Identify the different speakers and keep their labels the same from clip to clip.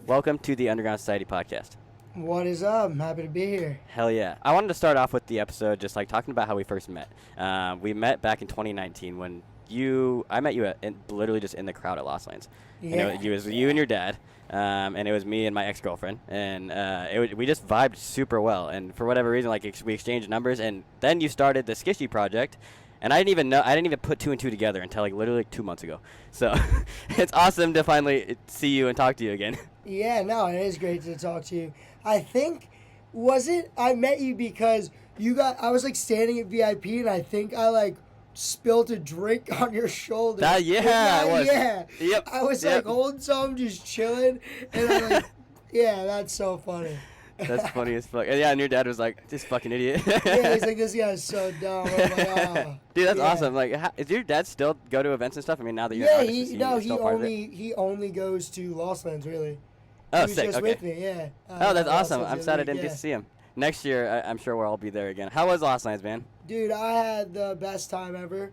Speaker 1: Welcome to the Underground Society podcast.
Speaker 2: What is up? I'm happy to be here.
Speaker 1: Hell yeah. I wanted to start off with the episode just like talking about how we first met. We met back in 2019 when I met you literally just in the crowd at Lost Lands.
Speaker 2: Yeah.
Speaker 1: And it was you and your dad, and it was me and my ex-girlfriend. And we just vibed super well. And for whatever reason, like we exchanged numbers. And then you started the Sqishi project. And I didn't even put two and two together until like literally 2 months ago. So it's awesome to finally see you and talk to you again.
Speaker 2: Yeah, no, it is great to talk to you. I think, I met you because I was like standing at VIP and I think I like spilled a drink on your shoulder.
Speaker 1: Yeah. Yep.
Speaker 2: I was like holding some, just chilling. And I'm like, yeah, that's so funny.
Speaker 1: That's funny as fuck. And your dad was like, this fucking idiot.
Speaker 2: Yeah, he's like, this guy's so dumb. I'm like, oh.
Speaker 1: Dude, that's awesome. Like, does your dad still go to events and stuff? I mean, now that you're an artist,
Speaker 2: he only goes to Lost Lands, really.
Speaker 1: Oh,
Speaker 2: he was
Speaker 1: sick.
Speaker 2: just
Speaker 1: Okay.
Speaker 2: with me, yeah.
Speaker 1: Oh, that's awesome. I'm sad I didn't
Speaker 2: get
Speaker 1: get to see him. Next year, I'm sure we'll all be there again. How was Lost Lands, man?
Speaker 2: Dude, I had the best time ever.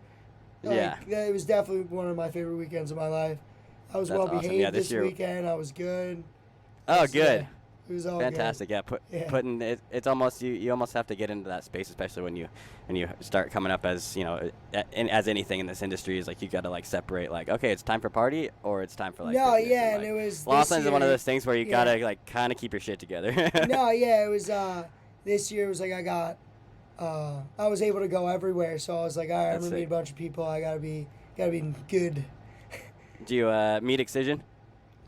Speaker 1: Yeah.
Speaker 2: It was definitely one of my favorite weekends of my life. I was well behaved
Speaker 1: awesome.
Speaker 2: this weekend. I was good.
Speaker 1: Oh, good.
Speaker 2: It was all
Speaker 1: fantastic.
Speaker 2: good.
Speaker 1: Putting it's almost you almost have to get into that space, especially when you start coming up as as anything in this industry is like you got to like separate like, okay, it's time for party or it's time for like
Speaker 2: and it was
Speaker 1: Lost Lands is one of those things where you gotta like kind of keep your shit together.
Speaker 2: It was this year. It was like I was able to go everywhere, so I was like, all right, I'm gonna meet a bunch of people. I gotta be good.
Speaker 1: Do you meet Excision?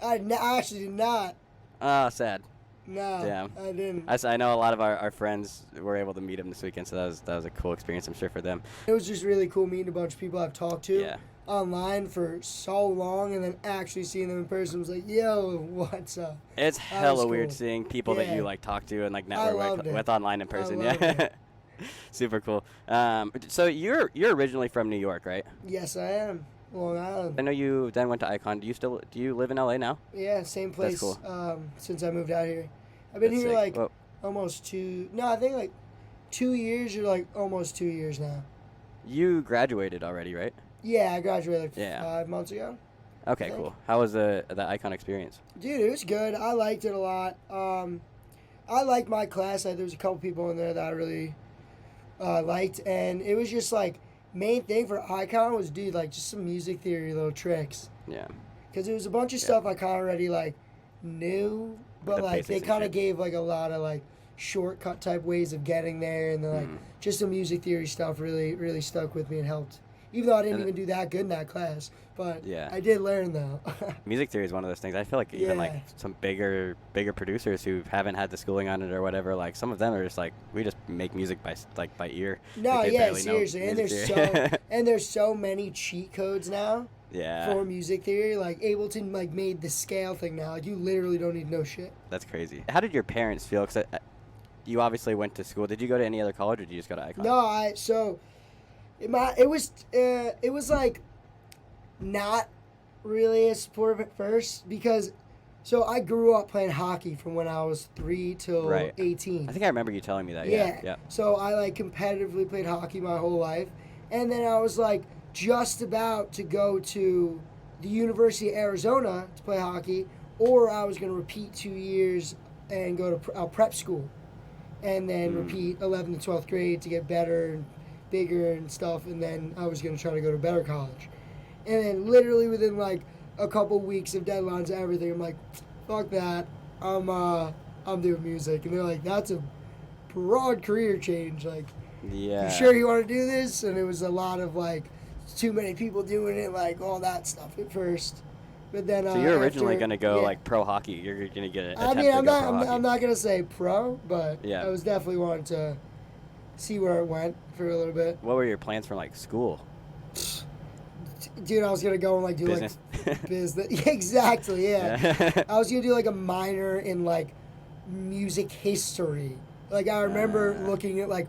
Speaker 2: I actually did not.
Speaker 1: Oh, sad.
Speaker 2: No,
Speaker 1: damn.
Speaker 2: I didn't.
Speaker 1: I know a lot of our friends were able to meet him this weekend, so that was a cool experience, I'm sure, for them.
Speaker 2: It was just really cool meeting a bunch of people I've talked to online for so long, and then actually seeing them in person was like, yo, what's up?
Speaker 1: It's hella weird seeing people that you like talk to and like network with online in person. Yeah, super cool. So you're originally from New York, right?
Speaker 2: Yes, I am. Long Island.
Speaker 1: I know you then went to Icon. Do you live in LA now?
Speaker 2: Yeah, same place.
Speaker 1: That's cool.
Speaker 2: Since I moved out here, I've been here like almost 2. No, I think like 2 years or like almost 2 years now.
Speaker 1: You graduated already, right?
Speaker 2: Yeah, I graduated 5 months ago.
Speaker 1: Okay, cool. How was the Icon experience?
Speaker 2: Dude, it was good. I liked it a lot. I liked my class. There was a couple people in there that I really liked, and it was just like. Main thing for Icon was, dude, like just some music theory little tricks.
Speaker 1: Yeah.
Speaker 2: Because there was a bunch of stuff I kind of already like knew, but like they kind of gave like a lot of like shortcut type ways of getting there, and then like just the music theory stuff really stuck with me and helped. Even though I didn't even do that good in that class, but I did learn though.
Speaker 1: Music theory is one of those things. I feel like even like some bigger producers who haven't had the schooling on it or whatever, like some of them are just like, we just make music by ear.
Speaker 2: No, like seriously, and there's so many cheat codes now.
Speaker 1: Yeah.
Speaker 2: For music theory, like Ableton like made the scale thing now. Like you literally don't need to know shit.
Speaker 1: That's crazy. How did your parents feel? Because you obviously went to school. Did you go to any other college, or did you just go to Icon?
Speaker 2: No, it was like not really as supportive at first because I grew up playing hockey from when I was 3 till 18.
Speaker 1: I think I remember you telling me that. Yeah.
Speaker 2: So I like competitively played hockey my whole life, and then I was like just about to go to the University of Arizona to play hockey, or I was going to repeat 2 years and go to prep school, and then repeat 11th and 12th grade to get better and bigger and stuff, and then I was going to try to go to a better college. And then literally within like a couple weeks of deadlines and everything, I'm like, fuck that, I'm doing music. And they're like, that's a broad career change, like, you sure you want to do this? And it was a lot of like too many people doing it, like all that stuff at first. But then
Speaker 1: so you're originally going to go like pro hockey. You're going to get
Speaker 2: I'm not going to say pro, but I was definitely wanting to see where it went for a little bit.
Speaker 1: What were your plans for like school?
Speaker 2: Dude, I was gonna go and like do
Speaker 1: business.
Speaker 2: Like business. Exactly, yeah. I was gonna do like a minor in like music history. Like I remember looking at like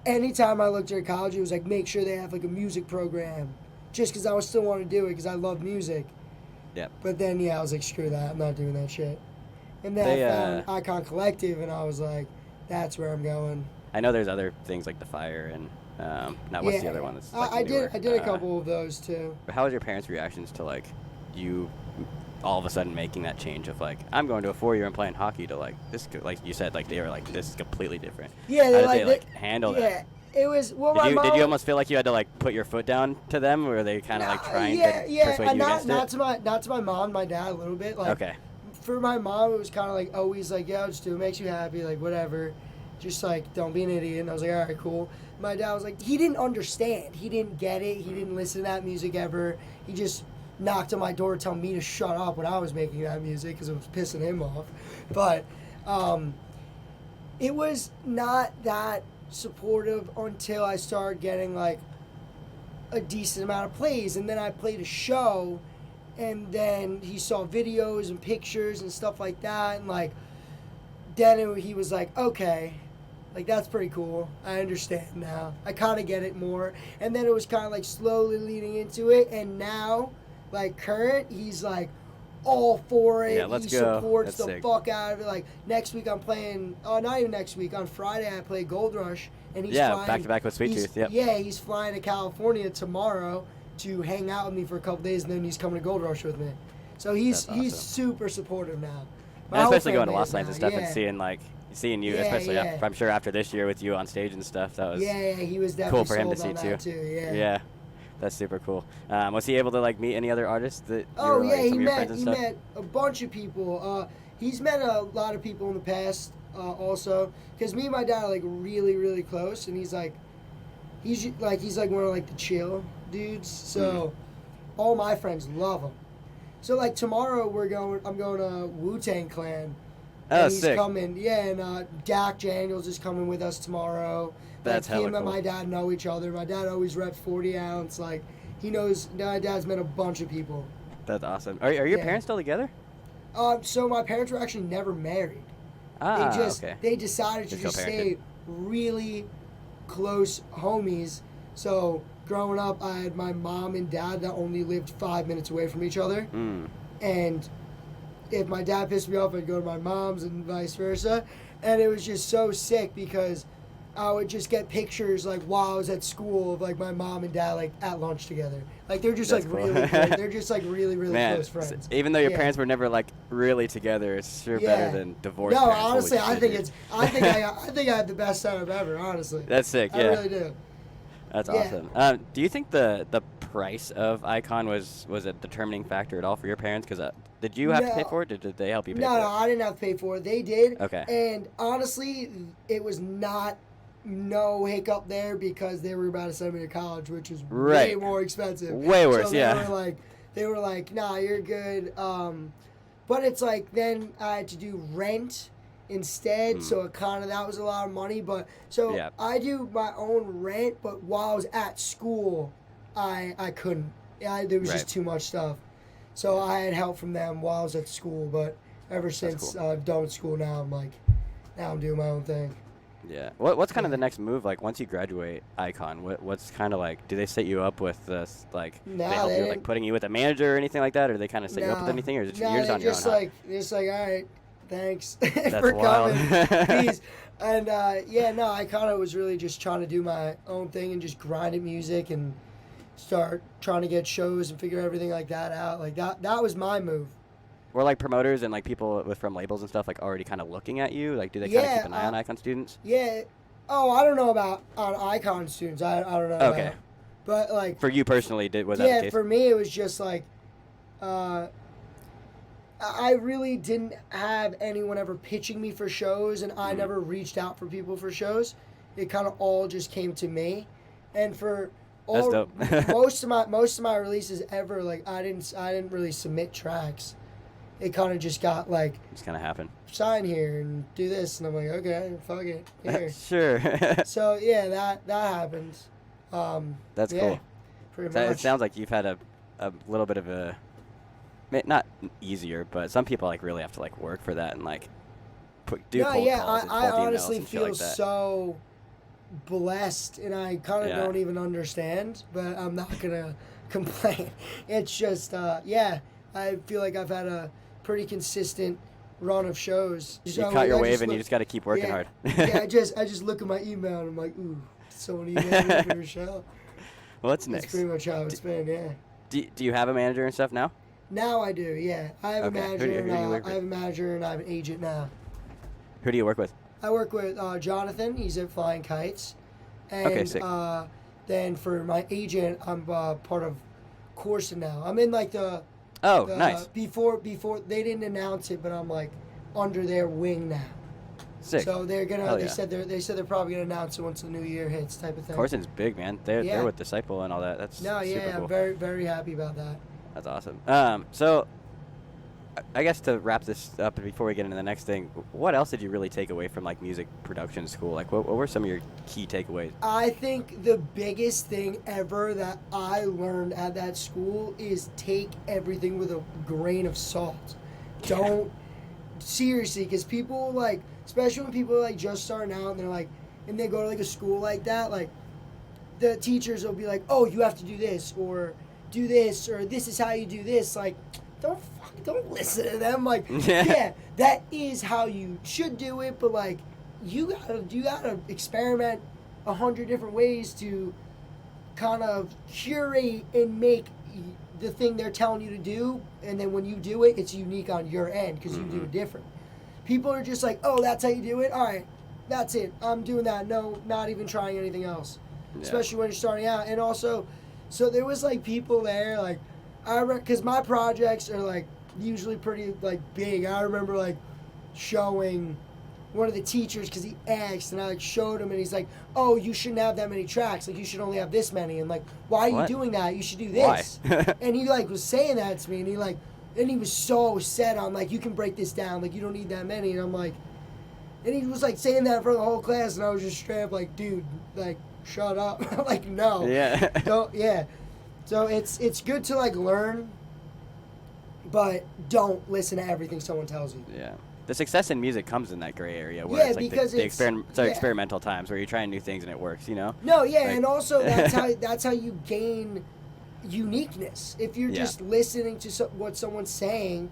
Speaker 2: anytime I looked at college, it was like make sure they have like a music program, just because I would still want to do it because I love music.
Speaker 1: Yeah.
Speaker 2: But then I was like, screw that, I'm not doing that shit. And then I found Icon Collective, and I was like, that's where I'm going.
Speaker 1: I know there's other things like the Fire and what's the other one? That's like
Speaker 2: I did a couple of those too.
Speaker 1: How was your parents' reactions to like you all of a sudden making that change of like, I'm going to a 4-year and playing hockey to like this, like you said, like they were like, this is completely different.
Speaker 2: Yeah,
Speaker 1: How did they like handle that?
Speaker 2: Yeah, it was. Well,
Speaker 1: Did you almost feel like you had to like put your foot down to them, or were they kind of like trying to persuade you against it?
Speaker 2: Not to my mom, my dad a little bit. Like,
Speaker 1: okay.
Speaker 2: For my mom, it was kind of like always like, yeah, just do it makes you happy, like whatever. Just like, don't be an idiot. And I was like, all right, cool. My dad was like, he didn't understand. He didn't get it. He didn't listen to that music ever. He just knocked on my door telling me to shut up when I was making that music because it was pissing him off. But it was not that supportive until I started getting like a decent amount of plays. And then I played a show, and then he saw videos and pictures and stuff like that. And like, then he was like, okay. Like, that's pretty cool. I understand now. I kind of get it more. And then it was kind of, like, slowly leading into it. And now, like, current, he's, like, all for it.
Speaker 1: Yeah, let's
Speaker 2: he
Speaker 1: go.
Speaker 2: supports
Speaker 1: That's
Speaker 2: the
Speaker 1: sick.
Speaker 2: fuck out of it. Like, next week I'm playing, not even next week. On Friday I play Gold Rush. And he's flying.
Speaker 1: Back-to-back with Sweettooth, yep.
Speaker 2: Yeah, he's flying to California tomorrow to hang out with me for a couple days. And then he's coming to Gold Rush with me. So he's super supportive now.
Speaker 1: And especially going to Lost Lands and stuff and seeing you, especially after, I'm sure after this year with you on stage and stuff, that was
Speaker 2: he was definitely
Speaker 1: cool for him to
Speaker 2: sold
Speaker 1: see
Speaker 2: on
Speaker 1: too.
Speaker 2: that Yeah,
Speaker 1: that's super cool. Was he able to like meet any other artists that
Speaker 2: Oh
Speaker 1: you were,
Speaker 2: yeah,
Speaker 1: like, some of your friends and
Speaker 2: he
Speaker 1: stuff?
Speaker 2: met a bunch of people. He's met a lot of people in the past also, because me and my dad are like really really close, and he's like one of like the chill dudes. So all my friends love him. So like tomorrow I'm going to Wu-Tang Clan.
Speaker 1: Oh,
Speaker 2: and he's
Speaker 1: sick.
Speaker 2: coming, and Dack Janiels is coming with us tomorrow.
Speaker 1: That's
Speaker 2: like, him
Speaker 1: hella
Speaker 2: and
Speaker 1: cool.
Speaker 2: my dad know each other. My dad always reps 40 ounce. Like, he knows, my dad's met a bunch of people.
Speaker 1: That's awesome. Are your parents still together?
Speaker 2: So my parents were actually never married.
Speaker 1: Okay.
Speaker 2: They decided to just stay really close homies. So growing up, I had my mom and dad that only lived 5 minutes away from each other. And if my dad pissed me off, I'd go to my mom's and vice versa. And it was just so sick because I would just get pictures like while I was at school of like my mom and dad like at lunch together. Like they're just
Speaker 1: That's
Speaker 2: like
Speaker 1: cool.
Speaker 2: really close. They're just like really
Speaker 1: Man,
Speaker 2: close friends.
Speaker 1: even though your parents were never like really together, it's sure better than divorced
Speaker 2: No,
Speaker 1: parents.
Speaker 2: honestly,
Speaker 1: Holy
Speaker 2: I
Speaker 1: shit,
Speaker 2: think
Speaker 1: dude.
Speaker 2: it's. I think I have the best setup ever. Honestly,
Speaker 1: That's sick.
Speaker 2: I
Speaker 1: Yeah,
Speaker 2: really do.
Speaker 1: that's
Speaker 2: Yeah.
Speaker 1: awesome. Do you think the price of Icon was a determining factor at all for your parents? Because did you have to pay for it? Or did they help you pay for it?
Speaker 2: No, I didn't have to pay for it. They did.
Speaker 1: Okay.
Speaker 2: And honestly, it was no hiccup there because they were about to send me to college, which was way more expensive.
Speaker 1: Way worse,
Speaker 2: so
Speaker 1: yeah.
Speaker 2: They were like, nah, you're good. But it's like then I had to do rent instead, so it that was a lot of money. But so I do my own rent, but while I was at school, I couldn't. There was just too much stuff. So I had help from them while I was at school, but ever since I've done with school now, I'm doing my own thing.
Speaker 1: Yeah. What's kind of the next move? Like once you graduate Icon, what's kind of like? Do they set you up with this like?
Speaker 2: No,
Speaker 1: they help you like putting you with a manager or anything like that, or do they kind of set you up with anything, or is it you're just on your own?
Speaker 2: Just like all right, thanks
Speaker 1: That's
Speaker 2: for
Speaker 1: wild.
Speaker 2: coming, peace. And I kind of was really just trying to do my own thing and just grind at music and start trying to get shows and figure everything like that out. Like that was my move.
Speaker 1: Or like promoters and like people from labels and stuff like already kind of looking at you? Like do they kind of keep an eye on Icon students?
Speaker 2: Yeah. Oh, I don't know about on Icon students. I don't know.
Speaker 1: Okay.
Speaker 2: But like
Speaker 1: for you personally, was that the case?
Speaker 2: Yeah, for me it was just like I really didn't have anyone ever pitching me for shows, and I never reached out for people for shows. It kind of all just came to me. And for
Speaker 1: That's dope.
Speaker 2: most of my releases ever, like I didn't really submit tracks. It kind of just got like
Speaker 1: Just kind of happened.
Speaker 2: Sign here and do this, and I'm like, okay, fuck it, here.
Speaker 1: Sure.
Speaker 2: So yeah, that happens.
Speaker 1: That's cool.
Speaker 2: Pretty
Speaker 1: So
Speaker 2: much.
Speaker 1: it sounds like you've had a little bit of a not easier, but some people like really have to like work for that and like do cold calls and
Speaker 2: I
Speaker 1: cold emails
Speaker 2: honestly
Speaker 1: and shit
Speaker 2: feel
Speaker 1: like that.
Speaker 2: so blessed, and I kind of don't even understand, but I'm not gonna complain. It's just I feel like I've had a pretty consistent run of shows.
Speaker 1: You caught your wave and you just got to keep working hard.
Speaker 2: Yeah, I just look at my email and I'm like, ooh, someone emailed me for a show.
Speaker 1: What's next?
Speaker 2: That's pretty much how it's been, yeah.
Speaker 1: Do you have a manager and stuff now?
Speaker 2: Now I do, yeah. I have a
Speaker 1: Okay.
Speaker 2: manager.
Speaker 1: Who do you work
Speaker 2: I have
Speaker 1: with?
Speaker 2: a manager and I have an agent now.
Speaker 1: Who do you work with?
Speaker 2: I work with Jonathan. He's at Flying Kites, and
Speaker 1: Okay, sick.
Speaker 2: then for my agent, I'm part of Corson now. I'm in like
Speaker 1: Oh,
Speaker 2: the
Speaker 1: nice.
Speaker 2: before they didn't announce it, but I'm like under their wing now.
Speaker 1: Sick.
Speaker 2: So they're gonna.
Speaker 1: Hell
Speaker 2: They
Speaker 1: yeah.
Speaker 2: said they're probably gonna announce it once the new year hits, type of thing.
Speaker 1: Corson's big, man. They're
Speaker 2: Yeah.
Speaker 1: with Disciple and all that. That's
Speaker 2: No,
Speaker 1: super
Speaker 2: yeah,
Speaker 1: cool.
Speaker 2: I'm very very happy about that.
Speaker 1: That's awesome. So I guess to wrap this up before we get into the next thing, what else did you really take away from like music production school? Like, what were some of your key takeaways?
Speaker 2: I think the biggest thing ever that I learned at that school is take everything with a grain of salt. Don't seriously, because people like, especially when people are like just starting out and they're like, and they go to like a school like that, like the teachers will be like, oh, you have to do this or do this or this is how you do this. Like, don't listen to them. Like, yeah, that is how you should do it, but like, you gotta experiment 100 different ways to kind of curate and make the thing they're telling you to do, and then when you do it, it's unique on your end because you do it different. People are just like, oh, that's how you do it? All right, that's it. I'm doing that. No, not even trying anything else.
Speaker 1: Yeah.
Speaker 2: Especially when you're starting out. And also, so there was like people there, like, because my projects are like usually pretty like big. I remember like showing one of the teachers because he asked, and I like showed him, and he's like, "Oh, you shouldn't have that many tracks. Like you should only have this many." And like, why are you
Speaker 1: What?
Speaker 2: doing that? You should do this.
Speaker 1: Why?
Speaker 2: And he like was saying that to me, and he was so set on like, you can break this down. Like you don't need that many. And I'm like, and he was like saying that for the whole class, and I was just straight up like, dude, like shut up. Like no.
Speaker 1: Yeah.
Speaker 2: Don't. Yeah. So it's good to like learn, but don't listen to everything someone tells you.
Speaker 1: Yeah. The success in music comes in that gray area where
Speaker 2: Yeah,
Speaker 1: it's like
Speaker 2: because
Speaker 1: the
Speaker 2: it's-
Speaker 1: so
Speaker 2: yeah.
Speaker 1: experimental times where you're trying new things and it works, you know?
Speaker 2: No, yeah,
Speaker 1: Like-
Speaker 2: and also that's how you gain uniqueness. If you're
Speaker 1: Yeah.
Speaker 2: just listening to what someone's saying,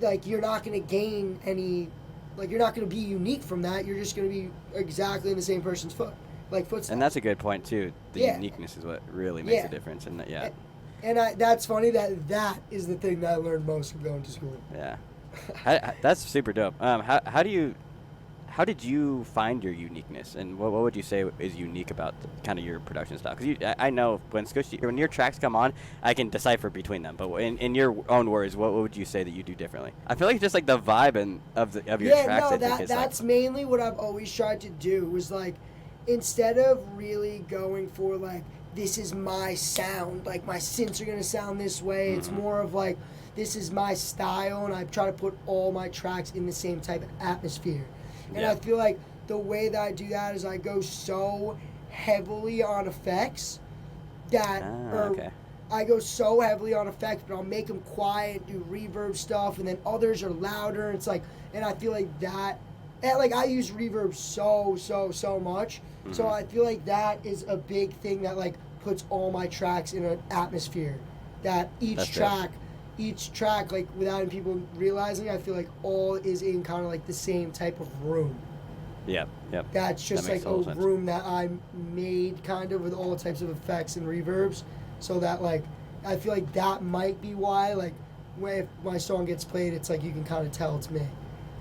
Speaker 2: like you're not going to gain any, like you're not going to be unique from that. You're just going to be exactly in the same person's footsteps.
Speaker 1: And that's a good point too. The
Speaker 2: Yeah.
Speaker 1: uniqueness is what really makes
Speaker 2: Yeah.
Speaker 1: a difference. And yeah,
Speaker 2: And that's funny that is the thing that I learned most from going to school.
Speaker 1: yeah, that's super dope. How did you find your uniqueness, and what would you say is unique about kind of your production style? Because I know when your tracks come on, I can decipher between them. But in your own words, what would you say that you do differently? I feel like just like the vibe of your tracks. I think is
Speaker 2: that's mainly what I've always tried to do. Was like, instead of really going for like, this is my sound, like my synths are gonna sound this way. It's more of like, this is my style, and I try to put all my tracks in the same type of atmosphere. And
Speaker 1: Yeah.
Speaker 2: I feel like the way that I do that is I go so heavily on effects that,
Speaker 1: okay.
Speaker 2: I go so heavily on effects, but I'll make them quiet, do reverb stuff, and then others are louder. It's like, and I feel like that, and like I use reverb so much. So I feel like that is a big thing that like puts all my tracks in an atmosphere. That
Speaker 1: That's dope.
Speaker 2: each track, like without people realizing, I feel like all is in kind of like the same type of room.
Speaker 1: Yep.
Speaker 2: That's just
Speaker 1: That makes
Speaker 2: like a
Speaker 1: total sense.
Speaker 2: room that I made kind of with all types of effects and reverbs, so that like I feel like that might be why like when my song gets played, it's like you can kind of tell it's me.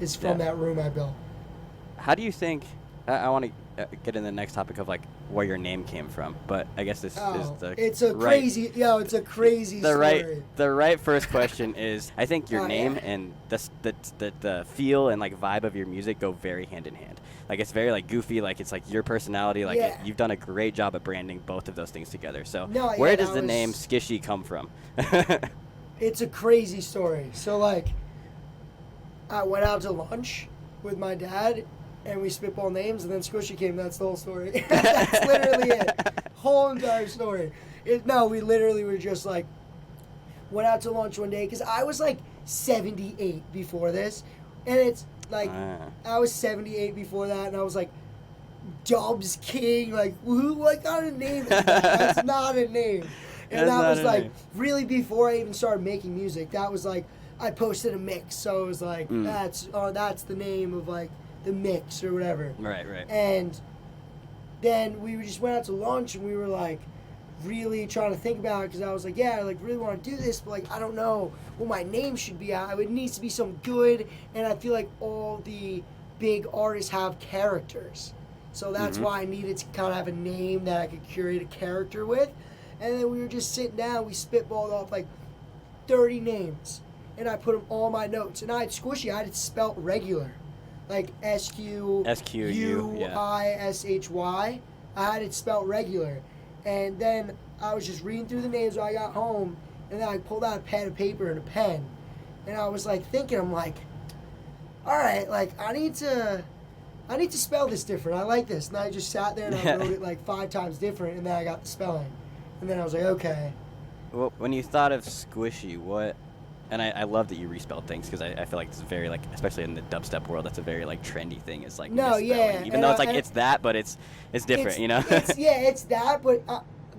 Speaker 2: It's from
Speaker 1: Yeah.
Speaker 2: that room I built.
Speaker 1: How do you think? I want to get in the next topic of like where your name came from, but I guess this is the
Speaker 2: It's a
Speaker 1: right,
Speaker 2: crazy, it's a crazy
Speaker 1: the
Speaker 2: story.
Speaker 1: right first question is, I think your
Speaker 2: Oh,
Speaker 1: name
Speaker 2: yeah.
Speaker 1: and the feel and like vibe of your music go very hand in hand. Like it's very like goofy, like it's like your personality, like
Speaker 2: Yeah.
Speaker 1: you've done a great job at branding both of those things together. So
Speaker 2: No, yeah,
Speaker 1: where does
Speaker 2: that
Speaker 1: the name
Speaker 2: was-
Speaker 1: Sqishi come from?
Speaker 2: It's a crazy story. So like, I went out to lunch with my dad, and we spitball names, and then Sqishi came. That's the whole story. That's literally it. Whole entire story. We literally were just like, went out to lunch one day, because I was like 78 before this, and it's like, I was 78 before that, and I was like, Dubs King, like, what kind of name is that? That's not a name. And
Speaker 1: That's
Speaker 2: that
Speaker 1: not
Speaker 2: was
Speaker 1: a
Speaker 2: like,
Speaker 1: name.
Speaker 2: really before I even started making music. That was like, I posted a mix, so it was like, that's the name of like the mix or whatever.
Speaker 1: Right.
Speaker 2: And then we just went out to lunch, and we were like, really trying to think about it because I was like, yeah, I like really want to do this, but like I don't know what my name should be. It needs to be something good, and I feel like all the big artists have characters, so that's why I needed to kind of have a name that I could curate a character with. And then we were just sitting down, we spitballed off like 30 names, and I put them all in my notes. And I had Sqishi, I had it spelt regular, like SQUISHY. I had it spelt regular. And then I was just reading through the names when I got home, and then I pulled out a pad of paper and a pen, and I was like thinking, I'm like, all right, like I need to spell this different. I like this. And I just sat there and I wrote it like 5 times different, and then I got the spelling. And then I was like, okay.
Speaker 1: Well, when you thought of Sqishi, what? And I love that you respelled things because I feel like it's very like, especially in the dubstep world, that's a very like trendy thing. It's like misspelling. Even though it's like it's that, but it's different, you know.
Speaker 2: It's that, but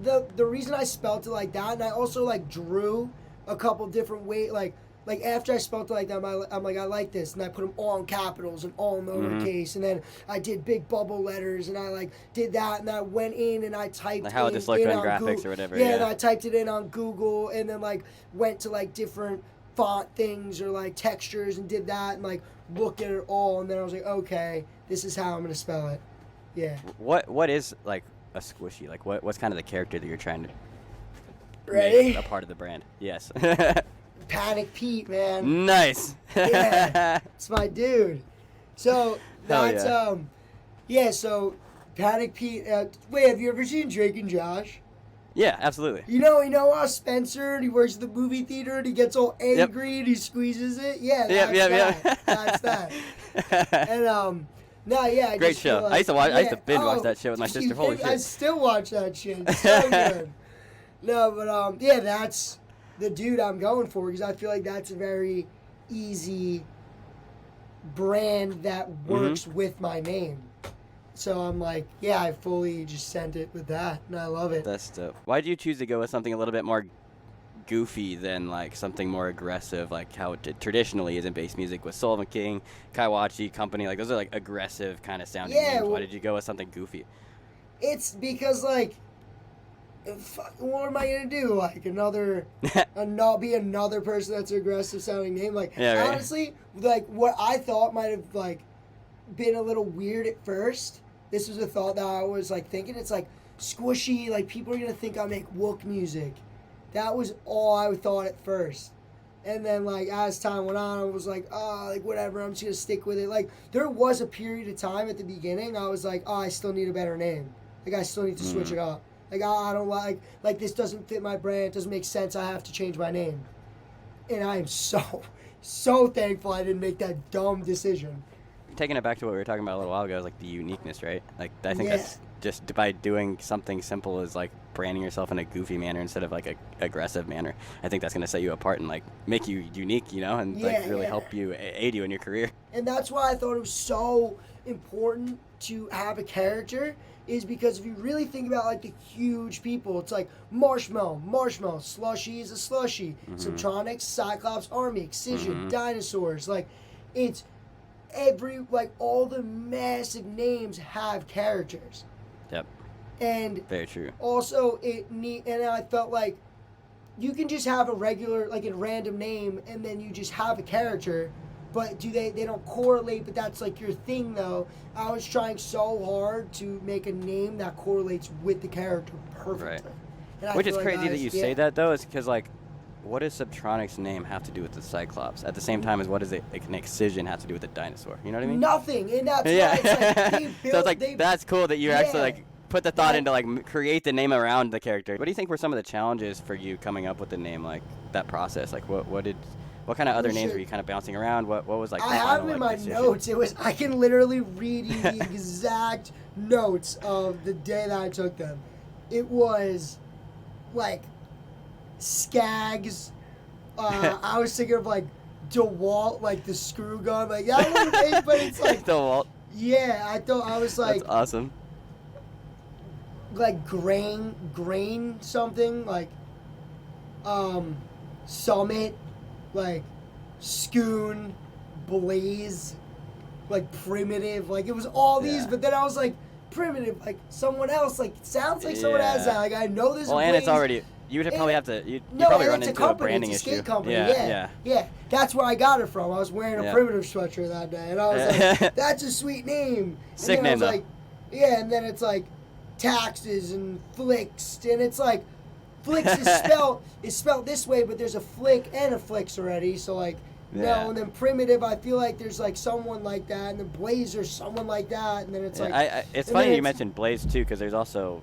Speaker 2: the reason I spelled it like that, and I also like drew a couple different ways, like after I spelled it like that, I'm like, I like this, and I put them all in capitals and all in lowercase, and then I did big bubble letters, and I like did that, and I went in and I typed
Speaker 1: like how it just looked on graphics or whatever.
Speaker 2: Yeah, and I typed it in on Google, and then like went to like different font things or like textures and did that, and like looked at it all, and then I was like, okay, this is how I'm gonna spell it. Yeah.
Speaker 1: What is like a Sqishi? Like what's kind of the character that you're trying to
Speaker 2: make
Speaker 1: a part of the brand? Yes.
Speaker 2: Panic Pete, man.
Speaker 1: Nice.
Speaker 2: Yeah, it's my dude. So that's so Panic Pete. Wait, have you ever seen Drake and Josh?
Speaker 1: Yeah, absolutely.
Speaker 2: You know Spencer, and he works at the movie theater, and he gets all angry, and he squeezes it. Yeah, that's that. And
Speaker 1: great show. Like, I used to watch. I used to binge watch that shit with my sister. Holy shit!
Speaker 2: I still watch that shit. It's so good. No, but that's the dude I'm going for because I feel like that's a very easy brand that works with my name. So I'm like, yeah, I fully just sent it with that, and I love it.
Speaker 1: That's dope. Why did you choose to go with something a little bit more goofy than like something more aggressive, like how it traditionally is in bass music with Sullivan King, Kaiwachi Company? Like those are like aggressive kind of sounding names. Why did you go with something goofy?
Speaker 2: It's because like, what am I gonna do? Like not be another person that's an aggressive sounding name? Like honestly, like what I thought might have like been a little weird at first. This was a thought that I was like thinking. It's like Sqishi, like people are gonna think I make wook music. That was all I thought at first. And then like as time went on, I was like, like whatever, I'm just gonna stick with it. Like there was a period of time at the beginning I was like, I still need a better name. Like I still need to switch it up. Like I don't like this doesn't fit my brand, it doesn't make sense, I have to change my name. And I am so thankful I didn't make that dumb decision.
Speaker 1: Taking it back to what we were talking about a little while ago, is like the uniqueness, right? Like I think that's just by doing something simple as like branding yourself in a goofy manner instead of like a aggressive manner. I think that's going to set you apart and like make you unique, you know, and like really help you, aid you in your career.
Speaker 2: And that's why I thought it was so important to have a character, is because if you really think about like the huge people, it's like Marshmallow, Slushy is a Slushy, Subtronics, Cyclops, Army, Excision, Dinosaurs, like it's all the massive names have characters.
Speaker 1: Yep.
Speaker 2: And
Speaker 1: very true.
Speaker 2: Also, and I felt like you can just have a regular, like a random name, and then you just have a character, but they don't correlate, but that's like your thing though. I was trying so hard to make a name that correlates with the character perfectly.
Speaker 1: Right. Which is crazy that you say that though, is because like, what does Subtronic's name have to do with the Cyclops? At the same time as what does an Excision have to do with the dinosaur? You know what I mean?
Speaker 2: Nothing, and that's why it's like they built,
Speaker 1: so it's like that's cool that you actually like put the thought into like create the name around the character. What do you think were some of the challenges for you coming up with the name, like that process? Like what kind of other names were you kind of bouncing around? What was like?
Speaker 2: I have them in my notes. I can literally read you the exact notes of the day that I took them. It was like Skags. I was thinking of like DeWalt, like the screw gun, like that. But it's like
Speaker 1: DeWalt.
Speaker 2: Yeah, I was like,
Speaker 1: that's awesome.
Speaker 2: Like grain something like Summit, like Scoon, Blaze, like Primitive, like it was all these. But then I was like, Primitive, like someone else, like it sounds like someone has that. Like I know this.
Speaker 1: Well, and it's already. You would probably have to. You'd probably run into a branding issue.
Speaker 2: It's a skate company. Yeah. That's where I got it from. I was wearing a Primitive sweatshirt that day, and I was like, "That's a sweet name."
Speaker 1: Sick name though.
Speaker 2: Like, yeah, and then it's like taxes and flicks, and it's like flicks is spelled this way, but there's a flick and a flicks already. So like. No, and then Primitive, I feel like there's like someone like that, and then Blazer's someone like that, and then it's like.
Speaker 1: It's funny you mentioned Blaze too, because there's also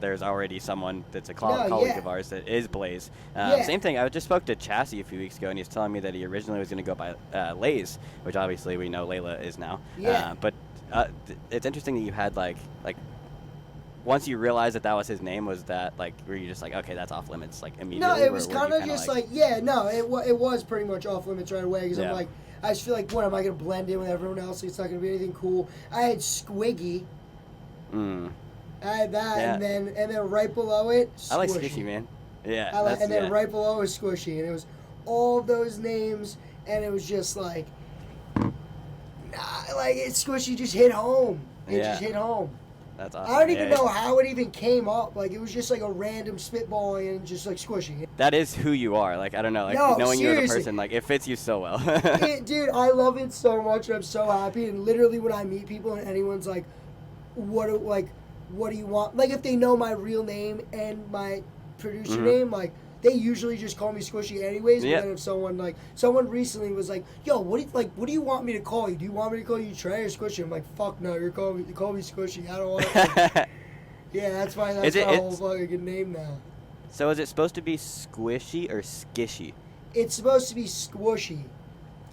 Speaker 1: there's already someone that's a colleague of ours that is Blaze. Same thing. I just spoke to Chassie a few weeks ago, and he's telling me that he originally was going to go by Lays, which obviously we know Layla is now.
Speaker 2: Yeah.
Speaker 1: But it's interesting that you had like. Once you realized that was his name, was that like were you just like, okay, that's off limits like immediately?
Speaker 2: No, it was kind of just like it was pretty much off limits right away because I'm like, I just feel like, what am I going to blend in with everyone else? It's not going to be anything cool. I had Squiggy. I had that, and then right below it, Squishy.
Speaker 1: I like Sqishi, man. Yeah.
Speaker 2: And then right below was Squishy, and it was all those names, and it was just like, Squishy just hit home. It just hit home.
Speaker 1: That's awesome.
Speaker 2: I don't even know how it even came up. Like, it was just like a random spitballing and just like Squishy.
Speaker 1: That is who you are. Like, I don't know. Like, knowing you as a person, like, it fits you so well.
Speaker 2: Dude, I love it so much, and I'm so happy. And literally, when I meet people and anyone's like, what do you want? Like, if they know my real name and my producer name, like, they usually just call me Squishy anyways. But then if someone recently was like, "Yo, what do you want me to call you? Do you want me to call you Trey or Squishy?" I'm like, "Fuck no, you call me Squishy. I don't want it." Yeah, that's fine. That's my whole fucking good name now.
Speaker 1: So is it supposed to be Squishy or Sqishi?
Speaker 2: It's supposed to be Squishy.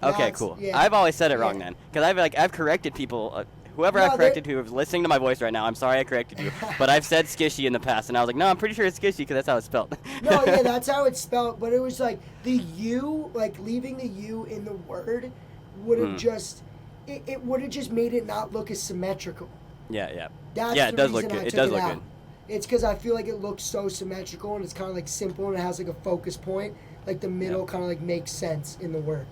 Speaker 1: Okay, cool. Yeah. I've always said it wrong then, because I've corrected people. Whoever I've corrected who is listening to my voice right now, I'm sorry I corrected you. But I've said Sqishi in the past, and I was like, no, I'm pretty sure it's Sqishi because that's how it's spelled.
Speaker 2: No, yeah, that's how it's spelled. But it was like the U, like leaving the U in the word would have it would have just made it not look as symmetrical.
Speaker 1: Yeah.
Speaker 2: That's
Speaker 1: it does look good. It does look good.
Speaker 2: It's because I feel like it looks so symmetrical, and it's kind of like simple, and it has like a focus point. Like the middle kind of like makes sense in the word.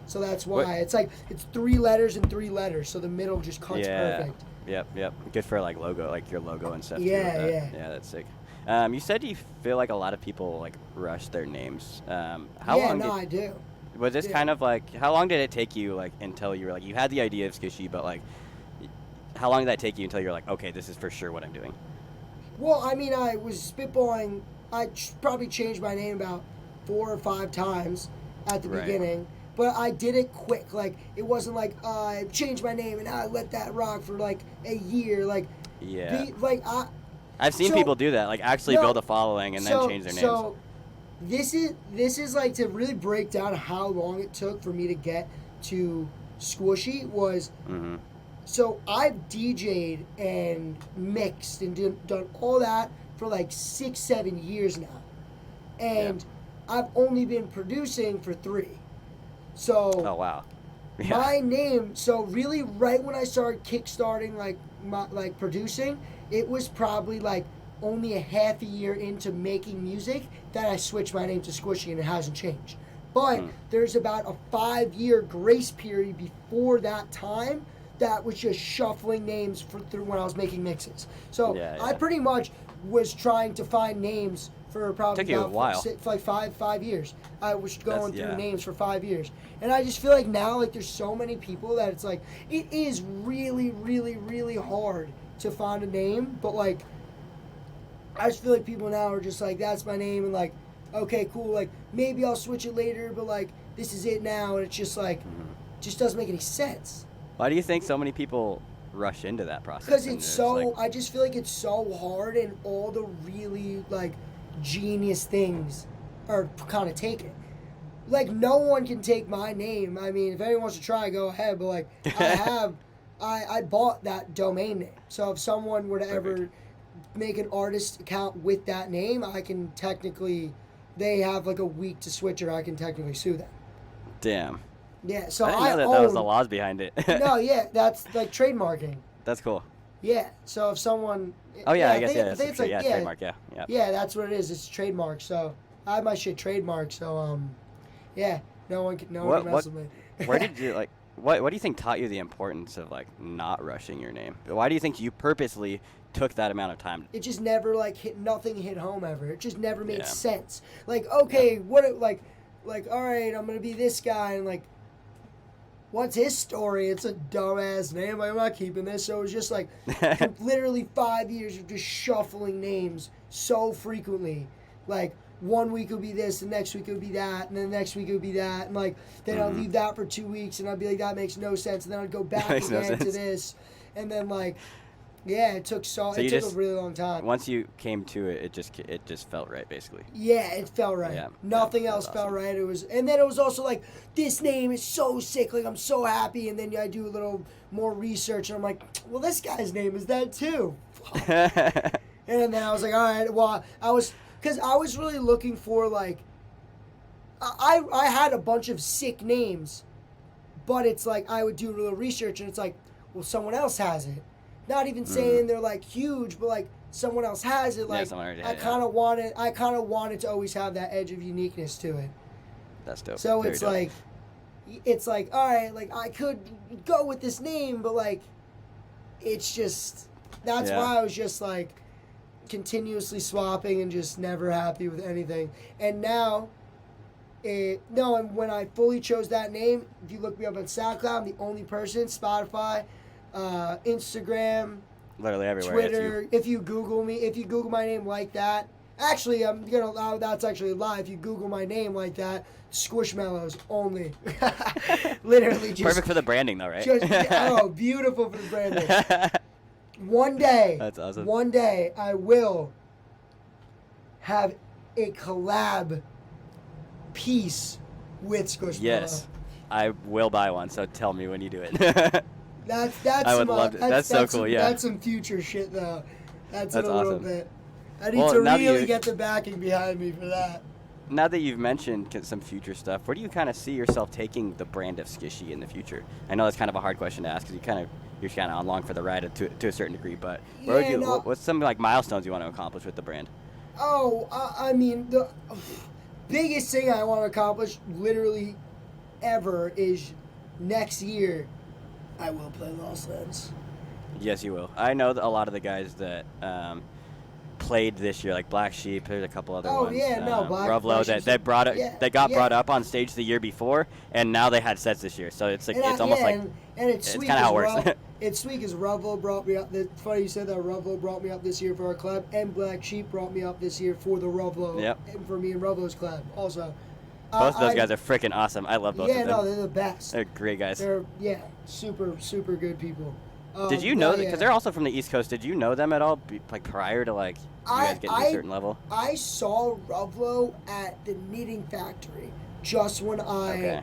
Speaker 2: So that's why it's like it's 3 letters and 3 letters, so the middle just cuts perfect.
Speaker 1: Yep. Good for like logo, like your logo and stuff.
Speaker 2: Yeah.
Speaker 1: Yeah, that's sick. You said you feel like a lot of people like rush their names. How long?
Speaker 2: I do.
Speaker 1: Was this kind of like how long did it take you like until you were like you had the idea of Sqishi, but like how long did that take you until you're like, okay, this is for sure what I'm doing?
Speaker 2: Well, I mean, I was spitballing. I probably changed my name about 4 or 5 times at the beginning. But I did it quick. Like, it wasn't like I changed my name and I let that rock for like a year. Like,
Speaker 1: I've seen people do that. Like, actually build a following and then change their names. So
Speaker 2: this is like to really break down how long it took for me to get to Squishy was. So I've DJ'd and mixed and done all that for like 6-7 years now, and I've only been producing for 3. So,
Speaker 1: wow.
Speaker 2: My name. So really, right when I started kickstarting like producing, it was probably like only a half a year into making music that I switched my name to Squishy, and it hasn't changed. But there's about a 5-year grace period before that time that was just shuffling names through when I was making mixes. So I pretty much was trying to find names for probably
Speaker 1: took you a while.
Speaker 2: Like 5 years. I was going through names for 5 years. And I just feel like now, like, there's so many people that it's like, it is really, really, really hard to find a name. But, like, I just feel like people now are just like, that's my name. And, like, okay, cool. Like, maybe I'll switch it later. But, like, this is it now. And it's just, like, just doesn't make any sense.
Speaker 1: Why do you think so many people rush into that process?
Speaker 2: Because it's so, I just feel like it's so hard, and all the really, like, genius things are kind of taken. Like, no one can take my name. I mean, if anyone wants to try, go ahead. But, like, I bought that domain name. So if someone were to ever make an artist account with that name, I can technically, they have like a week to switch, or I can technically sue them.
Speaker 1: Damn.
Speaker 2: Yeah, so
Speaker 1: I didn't know that was the laws behind it.
Speaker 2: No, yeah, that's like trademarking.
Speaker 1: That's cool.
Speaker 2: Yeah, so if someone...
Speaker 1: Oh, yeah, I guess, it's like, trademark, yeah.
Speaker 2: Yeah, that's what it is. It's trademark, so I have my shit trademarked, so, yeah, no one can mess with me.
Speaker 1: Where did you, like, what do you think taught you the importance of like not rushing your name? Why do you think you purposely took that amount of time?
Speaker 2: It just never like nothing hit home ever. It just never made
Speaker 1: Yeah.
Speaker 2: sense. Like, okay, what like all right, I'm gonna be this guy, and like, what's his story? It's a dumbass name. Like, I'm not keeping this. So it was just like literally 5 years of just shuffling names so frequently. Like, 1 week it would be this, the next week it would be that, and then the next week it would be that, and like then I'd leave that for 2 weeks, and I'd be like, that makes no sense, and then I'd go back
Speaker 1: Makes no
Speaker 2: again to
Speaker 1: sense.
Speaker 2: this, and then like, yeah, it took
Speaker 1: So
Speaker 2: it
Speaker 1: you
Speaker 2: took
Speaker 1: just-
Speaker 2: a really long time.
Speaker 1: Once you came to it, it just felt right, basically.
Speaker 2: Yeah, it felt right.
Speaker 1: Yeah,
Speaker 2: Nothing
Speaker 1: yeah,
Speaker 2: else
Speaker 1: that's
Speaker 2: felt
Speaker 1: awesome.
Speaker 2: right. It was, and then it was also like, this name is so sick. Like, I'm so happy, and then I do a little more research, and I'm like, well, this guy's name is that too. And then I was like, all right, well, because I was really looking for like, I had a bunch of sick names, but it's like I would do a little research, and it's like, well, someone else has it. Not even saying they're like huge, but like someone else has it. Like,
Speaker 1: someone already
Speaker 2: I
Speaker 1: had it,
Speaker 2: kind of wanted to always have that edge of uniqueness to it.
Speaker 1: That's dope.
Speaker 2: So
Speaker 1: Very dope.
Speaker 2: it's like, all right, like I could go with this name, but like, it's just, that's
Speaker 1: Yeah.
Speaker 2: why I was just like continuously swapping and just never happy with anything. And now, and when I fully chose that name, if you look me up on SoundCloud, I'm the only person, Spotify, Instagram,
Speaker 1: Literally everywhere. it's you.
Speaker 2: Twitter. If you Google my name like that, actually, that's actually a lie. If you Google my name like that, Squishmallows only. Literally just.
Speaker 1: Perfect for the branding, though, right?
Speaker 2: Beautiful for the branding. One day.
Speaker 1: That's awesome.
Speaker 2: One day, I will have a collab piece with Squishmallow.
Speaker 1: Yes, I will buy one. So tell me when you do it.
Speaker 2: That's
Speaker 1: I would love to. That's so cool, yeah.
Speaker 2: That's some future shit though. That's in
Speaker 1: That's
Speaker 2: a little
Speaker 1: awesome.
Speaker 2: bit. I need
Speaker 1: Well,
Speaker 2: to
Speaker 1: now that
Speaker 2: really
Speaker 1: you-
Speaker 2: get the backing behind me for that.
Speaker 1: Now that you've mentioned some future stuff, where do you kind of see yourself taking the brand of Sqishi in the future? I know that's kind of a hard question to ask because you're kind of along for the ride to a certain degree. But where would
Speaker 2: Yeah,
Speaker 1: you?
Speaker 2: no.
Speaker 1: What's some like milestones you want to accomplish with the brand?
Speaker 2: Oh, I mean, the biggest thing I want to accomplish, literally, ever, is next year, I will play Lost Lands.
Speaker 1: Yes, you will. I know that a lot of the guys that played this year, like Black Sheep. There's a couple other
Speaker 2: Oh,
Speaker 1: ones.
Speaker 2: yeah, no,
Speaker 1: Rovlo
Speaker 2: Black
Speaker 1: that
Speaker 2: Sheep's
Speaker 1: that brought it.
Speaker 2: yeah,
Speaker 1: They got
Speaker 2: yeah.
Speaker 1: brought up on stage the year before, and now they had sets this year. So it's like it's almost like
Speaker 2: and it's
Speaker 1: it's
Speaker 2: sweet.
Speaker 1: kinda how it
Speaker 2: 'cause
Speaker 1: works.
Speaker 2: It's sweet because Rovlo brought me up. It's funny you said that. Rovlo brought me up this year for our club, and Black Sheep brought me up this year for the Rovlo.
Speaker 1: Yep.
Speaker 2: And for me and Rovlo's club also.
Speaker 1: both of those guys are freaking awesome. I love both
Speaker 2: Yeah,
Speaker 1: of them.
Speaker 2: no, they're the best.
Speaker 1: They're great guys.
Speaker 2: They're super good people.
Speaker 1: Did you know that?
Speaker 2: yeah.
Speaker 1: Because they're also from the East Coast. Did you know them at all, like prior to like you guys getting to a certain level?
Speaker 2: I saw Rovlo at the Knitting Factory just when I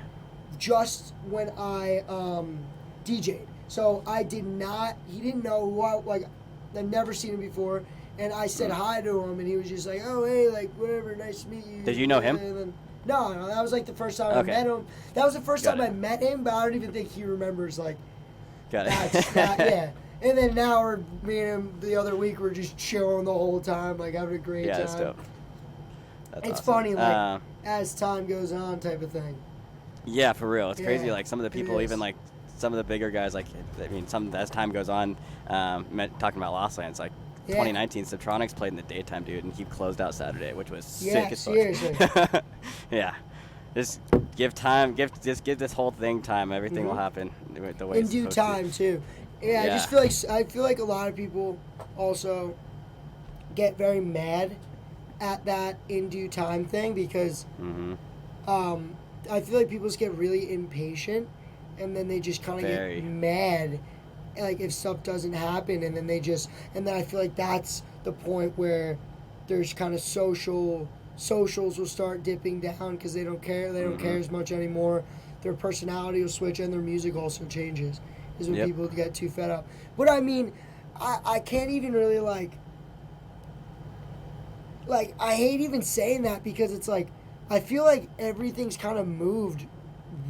Speaker 2: DJ'd. So I did not. He didn't know who I've never seen him before, and I said hi to him, and he was just like, "Oh hey, like whatever, nice to meet you."
Speaker 1: Did you know him?
Speaker 2: And then, no, that was like the first time
Speaker 1: Okay.
Speaker 2: I met him. That was the first
Speaker 1: Got
Speaker 2: time
Speaker 1: it.
Speaker 2: I met him, but I don't even think he remembers like.
Speaker 1: Got
Speaker 2: That's not, yeah. And then now me and him the other week we're just chilling the whole time, like having a great
Speaker 1: Yeah,
Speaker 2: time.
Speaker 1: that's dope. That's
Speaker 2: It's
Speaker 1: awesome.
Speaker 2: funny, like as time goes on, type of thing.
Speaker 1: Yeah, for real. It's crazy.
Speaker 2: Yeah,
Speaker 1: Like some of the
Speaker 2: it
Speaker 1: people,
Speaker 2: is.
Speaker 1: even like some of the bigger guys, like some as time goes on, talking about Lost Lands, like
Speaker 2: Yeah.
Speaker 1: 2019, Subtronics played in the daytime, dude, and he closed out Saturday, which was
Speaker 2: Yeah,
Speaker 1: sick as fuck.
Speaker 2: seriously.
Speaker 1: Yeah. Just give time. Give this whole thing time. Everything will happen the way
Speaker 2: In
Speaker 1: it's
Speaker 2: due
Speaker 1: supposed to.
Speaker 2: time too. Yeah,
Speaker 1: Yeah.
Speaker 2: I feel like a lot of people also get very mad at that in due time thing because
Speaker 1: Mm-hmm.
Speaker 2: I feel like people just get really impatient and then they just kind of
Speaker 1: Very.
Speaker 2: get mad like if stuff doesn't happen and then I feel like that's the point where there's kind of socials will start dipping down because they don't care care as much anymore. Their personality will switch and their music also changes is when
Speaker 1: Yep.
Speaker 2: people get too fed up. But I mean, I can't even really like I hate even saying that because it's like I feel like everything's kind of moved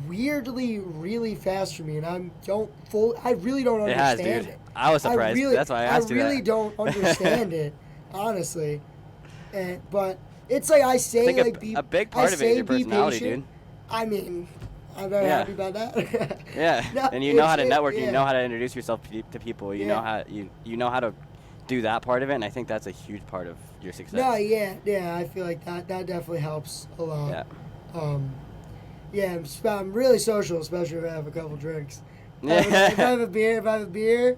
Speaker 2: weirdly really fast for me and I really don't
Speaker 1: It has,
Speaker 2: understand
Speaker 1: dude.
Speaker 2: it.
Speaker 1: I was surprised. That's why I asked you
Speaker 2: I really
Speaker 1: that.
Speaker 2: don't understand it, honestly. But it's like I say,
Speaker 1: I think
Speaker 2: like
Speaker 1: a big part of it is your personality, dude.
Speaker 2: I mean, I'm very
Speaker 1: Yeah.
Speaker 2: happy about that.
Speaker 1: Yeah,
Speaker 2: No,
Speaker 1: and you know how to
Speaker 2: it's-
Speaker 1: network,
Speaker 2: yeah.
Speaker 1: you know how to introduce yourself to people, you know
Speaker 2: Yeah.
Speaker 1: how you know how to do that part of it, and I think that's a huge part of your success.
Speaker 2: No, yeah, I feel like that definitely helps a lot.
Speaker 1: Yeah.
Speaker 2: Yeah, I'm really social, especially if I have a couple drinks.
Speaker 1: Yeah.
Speaker 2: If I have a beer,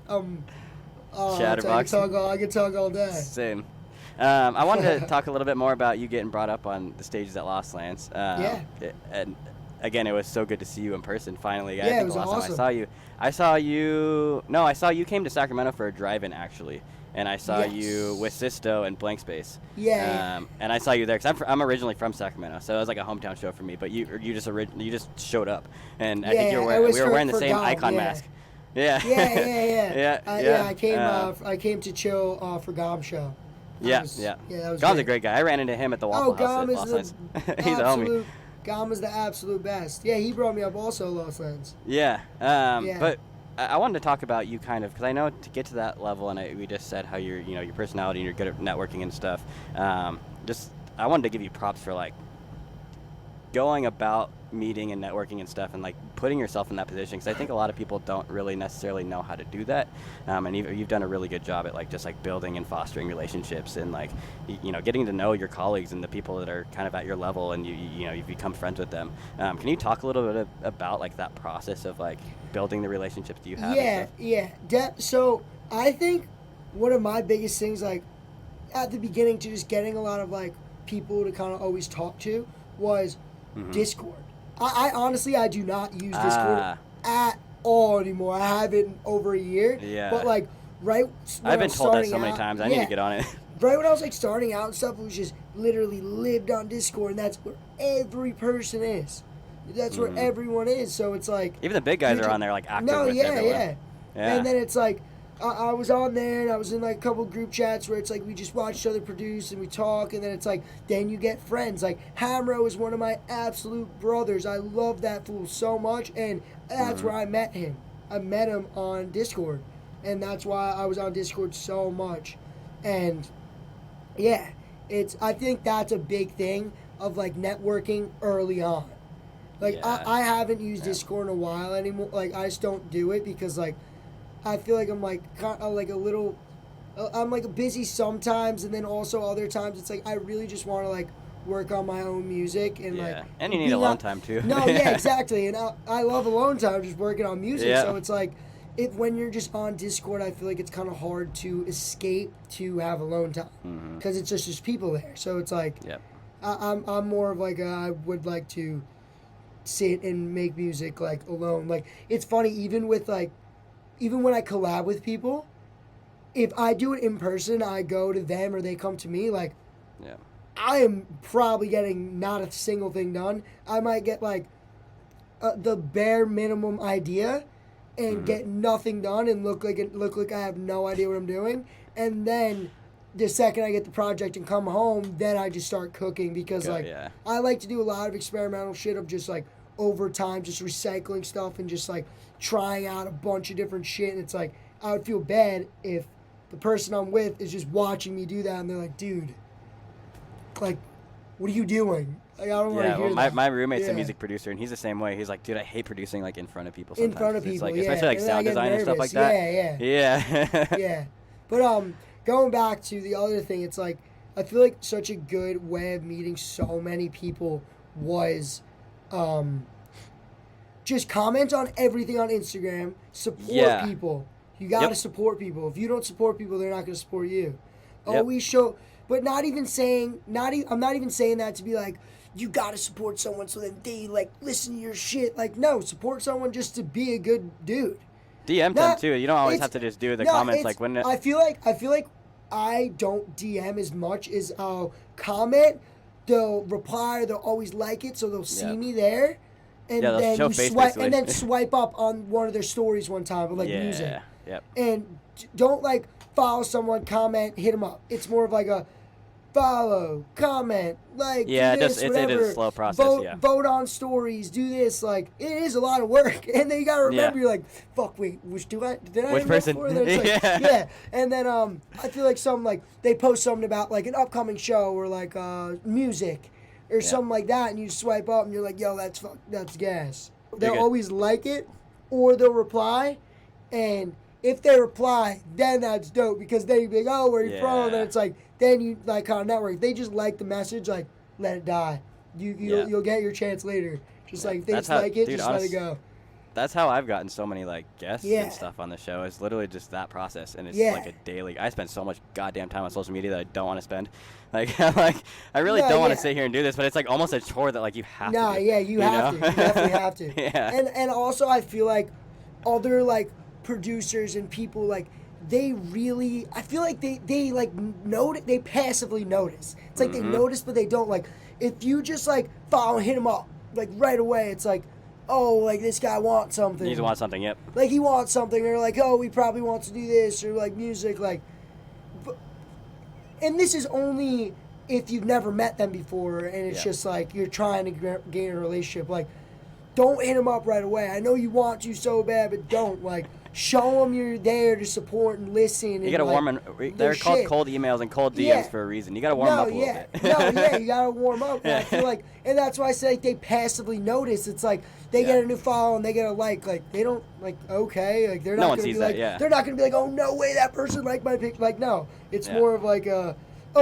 Speaker 1: Chatterbox.
Speaker 2: I can talk all day.
Speaker 1: Same. I wanted to talk a little bit more about you getting brought up on the stages at Lost Lands.
Speaker 2: Yeah.
Speaker 1: And again, it was so good to see you in person finally. I
Speaker 2: Yeah,
Speaker 1: think
Speaker 2: it was
Speaker 1: the last time
Speaker 2: awesome.
Speaker 1: I saw you came to Sacramento for a drive-in actually. And I saw you with Sisto and Blank Space.
Speaker 2: Yeah.
Speaker 1: And I saw you there because I'm originally from Sacramento, so it was like a hometown show for me. But you just showed up, and I think we were wearing the same
Speaker 2: Gom,
Speaker 1: icon mask. Yeah.
Speaker 2: Yeah. I came to chill for Gom show.
Speaker 1: That was Gom's a great guy. I ran into him at the Waffle House
Speaker 2: Gom
Speaker 1: at
Speaker 2: is
Speaker 1: Lost
Speaker 2: the
Speaker 1: Lands. He's a homie.
Speaker 2: Gom is the absolute best. Yeah, he brought me up also Lost Lands.
Speaker 1: Yeah.
Speaker 2: Yeah.
Speaker 1: But I wanted to talk about you kind of because I know to get to that level, and we just said how your personality and you're good at networking and stuff. I wanted to give you props for like going about meeting and networking and stuff, and like putting yourself in that position because I think a lot of people don't really necessarily know how to do that. And you've done a really good job at like just like building and fostering relationships and like getting to know your colleagues and the people that are kind of at your level, and you've become friends with them. Can you talk a little bit about like that process of like building the relationships that you have?
Speaker 2: So I think one of my biggest things, like at the beginning, to just getting a lot of like people to kind of always talk to was Discord. I honestly do not use Discord at all anymore. I haven't in over a year.
Speaker 1: Yeah.
Speaker 2: But like right when
Speaker 1: I've been told that so
Speaker 2: starting
Speaker 1: many
Speaker 2: out-
Speaker 1: times. I need to get on it.
Speaker 2: Right when I was like starting out and stuff, it was just literally lived on Discord, and that's where every person is. That's where everyone is. So it's like
Speaker 1: Even the big guys
Speaker 2: you
Speaker 1: are
Speaker 2: ju-
Speaker 1: on there like active
Speaker 2: No,
Speaker 1: with everyone.
Speaker 2: yeah. And then it's like I was on there and I was in like a couple group chats where it's like we just watch each other produce and we talk, and then it's like then you get friends. Like Hamro is one of my absolute brothers. I love that fool so much, and that's where I met him. I met him on Discord, and that's why I was on Discord so much. And yeah, I think that's a big thing of like networking early on. Like I haven't used Discord in a while anymore. Like I just don't do it because like I feel like I'm like kind of like a little. I'm like busy sometimes, and then also other times it's like I really just want to like work on my own music and like.
Speaker 1: And you need alone time too.
Speaker 2: No, yeah, exactly, and I love alone time, just working on music.
Speaker 1: Yeah.
Speaker 2: So it's like, when you're just on Discord, I feel like it's kind of hard to escape to have alone time because it's just people there. So it's like, I'm more of like I would like to sit and make music like alone. Like it's funny, even when I collab with people, if I do it in person, I go to them or they come to me, like, I am probably getting not a single thing done. I might get, like, the bare minimum idea and get nothing done and look like I have no idea what I'm doing. And then the second I get the project and come home, then I just start cooking because, I like to do a lot of experimental shit of just, like, over time, just recycling stuff and just, like, trying out a bunch of different shit. And it's like, I would feel bad if the person I'm with is just watching me do that and they're like, dude, like, what are you doing? Like, I don't want to hear that.
Speaker 1: My roommate's a music producer, and he's the same way. He's like, dude, I hate producing like in front of people sometimes.
Speaker 2: In front of people,
Speaker 1: like, especially like
Speaker 2: and then I
Speaker 1: sound
Speaker 2: get
Speaker 1: design and stuff like
Speaker 2: nervous.
Speaker 1: that. Yeah.
Speaker 2: Yeah. But going back to the other thing, it's like I feel like such a good way of meeting so many people was just comment on everything on Instagram, support people. You got to support people. If you don't support people, they're not going to support you. Always show, but not even saying, I'm not even saying that to be like, you got to support someone so that they like listen to your shit. Like, no, support someone just to be a good dude.
Speaker 1: DM them too. You don't always have to just do the comments like when.
Speaker 2: I feel like I don't DM as much as I'll comment. They'll reply. They'll always like it, so they'll see me there. And then
Speaker 1: show
Speaker 2: you
Speaker 1: face,
Speaker 2: swipe,
Speaker 1: basically.
Speaker 2: and then swipe up on one of their stories one time with like music.
Speaker 1: Yep.
Speaker 2: And don't like follow someone, comment, hit them up. It's more of like a follow, comment, like do this,
Speaker 1: it
Speaker 2: whatever.
Speaker 1: is a slow process.
Speaker 2: Vote on stories, do this. Like it is a lot of work, and then you gotta remember you're like, fuck, wait, did I
Speaker 1: Which person?
Speaker 2: And then it's like, and then I feel like some like they post something about like an upcoming show or like music or something like that, and you swipe up and you're like, yo, that's gas. they'll
Speaker 1: good.
Speaker 2: always like it, or they'll reply, and if they reply, then that's dope because then you be like, oh, where are you from? And it's like then you like kind of network. If they just like the message, like let it die. You'll get your chance later. Just like if they just like it, just let it go.
Speaker 1: That's how I've gotten so many like guests and stuff on the show. It's literally just that process, and it's like a daily. I spend so much goddamn time on social media that I don't want to spend. Like, I really don't want to sit here and do this, but it's like almost a chore that like you have to.
Speaker 2: You have to. You definitely have to. And also I feel like other like producers and people like they really. I feel like they like notice. They passively notice. It's like they notice, but they don't like. If you just like follow, hit them up like right away. It's like. Oh, like this guy wants something.
Speaker 1: He wants something, yep.
Speaker 2: Like he wants something, or like, oh, he probably wants to do this, or like music, like. And this is only if you've never met them before, and it's just like you're trying to gain a relationship. Like, don't hit them up right away. I know you want to so bad, but don't like. Show them you're there to support and listen.
Speaker 1: You gotta warm. They're called cold emails and cold DMs for a reason. You gotta warm up a little bit.
Speaker 2: You gotta warm up. And I feel like, and that's why I say like they passively notice. It's like they get a new follow and they get a like they don't like okay, like they're not gonna be like they're not gonna be like, oh no way that person liked my pic. Like no, it's more of like oh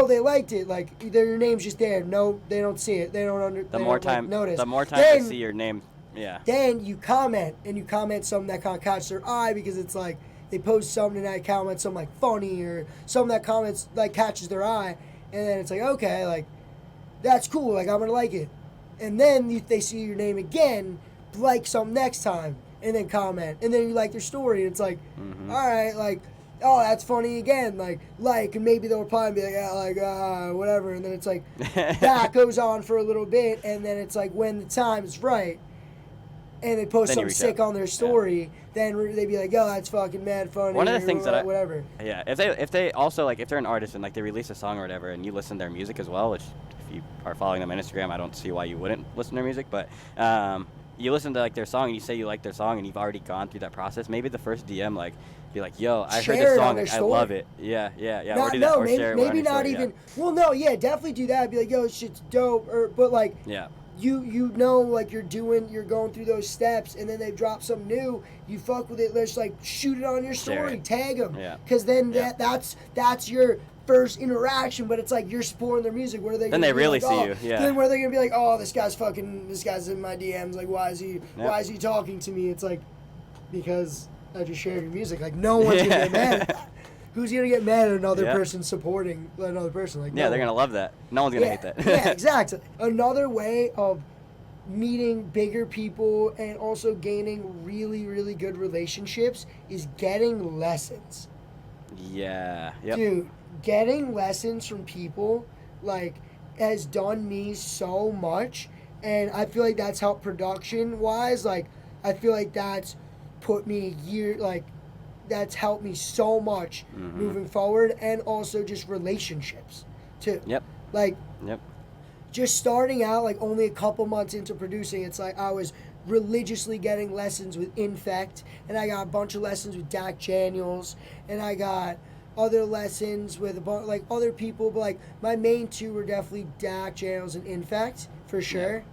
Speaker 2: they liked it. Like either your name's just there. No, they don't see it. They don't notice.
Speaker 1: The more time they see your name. Yeah.
Speaker 2: Then you comment, and you comment something that kind of catches their eye because it's like they post something and that comment something like funny or something that comments like catches their eye, and then it's like okay, like that's cool, like I'm gonna like it, and then they see your name again, like something next time, and then comment, and then you like their story, and it's like, all right, like oh that's funny again, and maybe they'll reply and be like whatever, and then it's like that goes on for a little bit, and then it's like when the time is right. And they post something sick on their story, then they'd be like, "Oh, that's fucking mad funny."
Speaker 1: One of the things that
Speaker 2: whatever.
Speaker 1: If they also like if they're an artist and like they release a song or whatever, and you listen to their music as well, which if you are following them on Instagram, I don't see why you wouldn't listen to their music, but you listen to like their song and you say you like their song and you've already gone through that process. Maybe the first DM like be like, "Yo, I heard this song, I love it." Yeah. Or do that, or share it
Speaker 2: maybe not even. Yeah. Well, no, definitely do that. Be like, "Yo, this shit's dope," but like. Yeah. You know like you're going through those steps, and then they drop something new, you fuck with it, let's like shoot it on your story, tag them, because then that's your first interaction, but it's like you're supporting their music. What are they? Then they really see you. Yeah. Then where are they gonna be like, oh, this guy's in my DMs. Like, why is he talking to me? It's like because I just shared your music. Like, no one's gonna get mad at that. Who's gonna get mad at another person supporting another person? Like,
Speaker 1: they're gonna love that. No one's gonna hate that.
Speaker 2: Yeah, exactly. Another way of meeting bigger people and also gaining really, really good relationships is getting lessons.
Speaker 1: Yeah. Yep.
Speaker 2: Dude, getting lessons from people like has done me so much, and I feel like that's helped production wise. Like, I feel like that's put me that's helped me so much moving forward, and also just relationships too.
Speaker 1: Yep.
Speaker 2: Just starting out like only a couple months into producing, it's like I was religiously getting lessons with Infect, and I got a bunch of lessons with Dack Janiels, and I got other lessons with a bunch like other people, but like my main two were definitely Dack Janiels and Infect for sure.
Speaker 1: Yeah.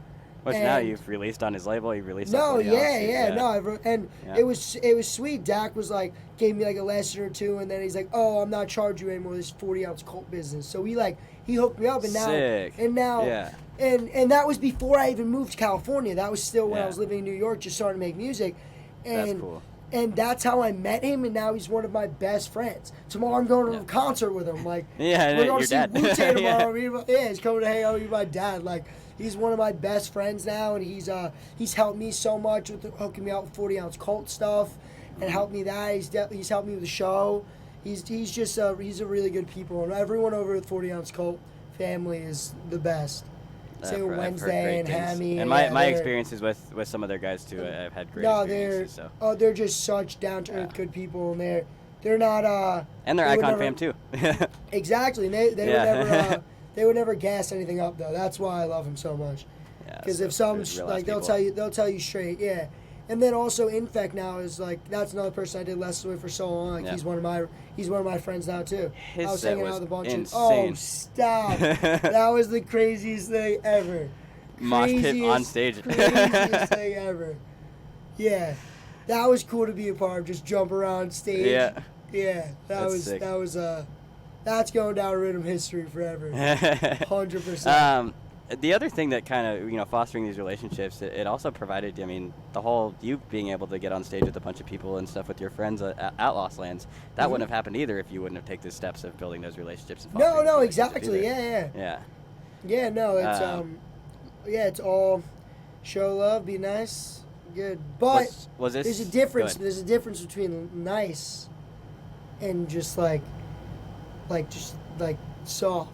Speaker 1: Which now you've released on his label. You've released.
Speaker 2: No, it was sweet. Dack was like gave me like a lesson or two, and then he's like, "Oh, I'm not charging you anymore. This 40-ounce cult business." So he hooked me up, and now and that was before I even moved to California. That was still when I was living in New York, just starting to make music, and
Speaker 1: that's cool.
Speaker 2: And that's how I met him, and now he's one of my best friends. Tomorrow I'm going to a concert with him. Like, we're going to see Wu-Tang tomorrow. He's coming to hang out with my dad. Like, he's one of my best friends now, and he's helped me so much with hooking me out with 40-ounce cult stuff, and helped me that. He's helped me with the show. He's just he's a really good people, and everyone over at 40-ounce cult family is the best. Same with Wednesday and Hammy.
Speaker 1: And my experiences with some of their guys too, I've had great experiences.
Speaker 2: They're just such down to earth good people, and they're not
Speaker 1: and they're Icon fam too.
Speaker 2: Exactly, and they would never gas anything up though. That's why I love them so much. Because if some like they'll tell you straight, And then also Infect now is like that's another person I did lessons with for so long. Like he's one of my friends now too.
Speaker 1: His
Speaker 2: I was hanging out with a bunch
Speaker 1: insane.
Speaker 2: Oh stop! That was the craziest thing ever.
Speaker 1: Mosh pit on stage.
Speaker 2: Craziest thing ever. Yeah, that was cool to be a part of. Just jump around stage. Yeah,
Speaker 1: That's sick.
Speaker 2: That's going down rhythm history forever. 100%.
Speaker 1: The other thing that kind of, fostering these relationships, it also provided, the whole, you being able to get on stage with a bunch of people and stuff with your friends at Lost Lands, that wouldn't have happened either if you wouldn't have taken the steps of building those relationships. And
Speaker 2: No, exactly. Yeah. Yeah, no, it's, it's all show love, be nice, good. But
Speaker 1: was this,
Speaker 2: there's a difference.
Speaker 1: good.
Speaker 2: There's a difference between nice and just just soft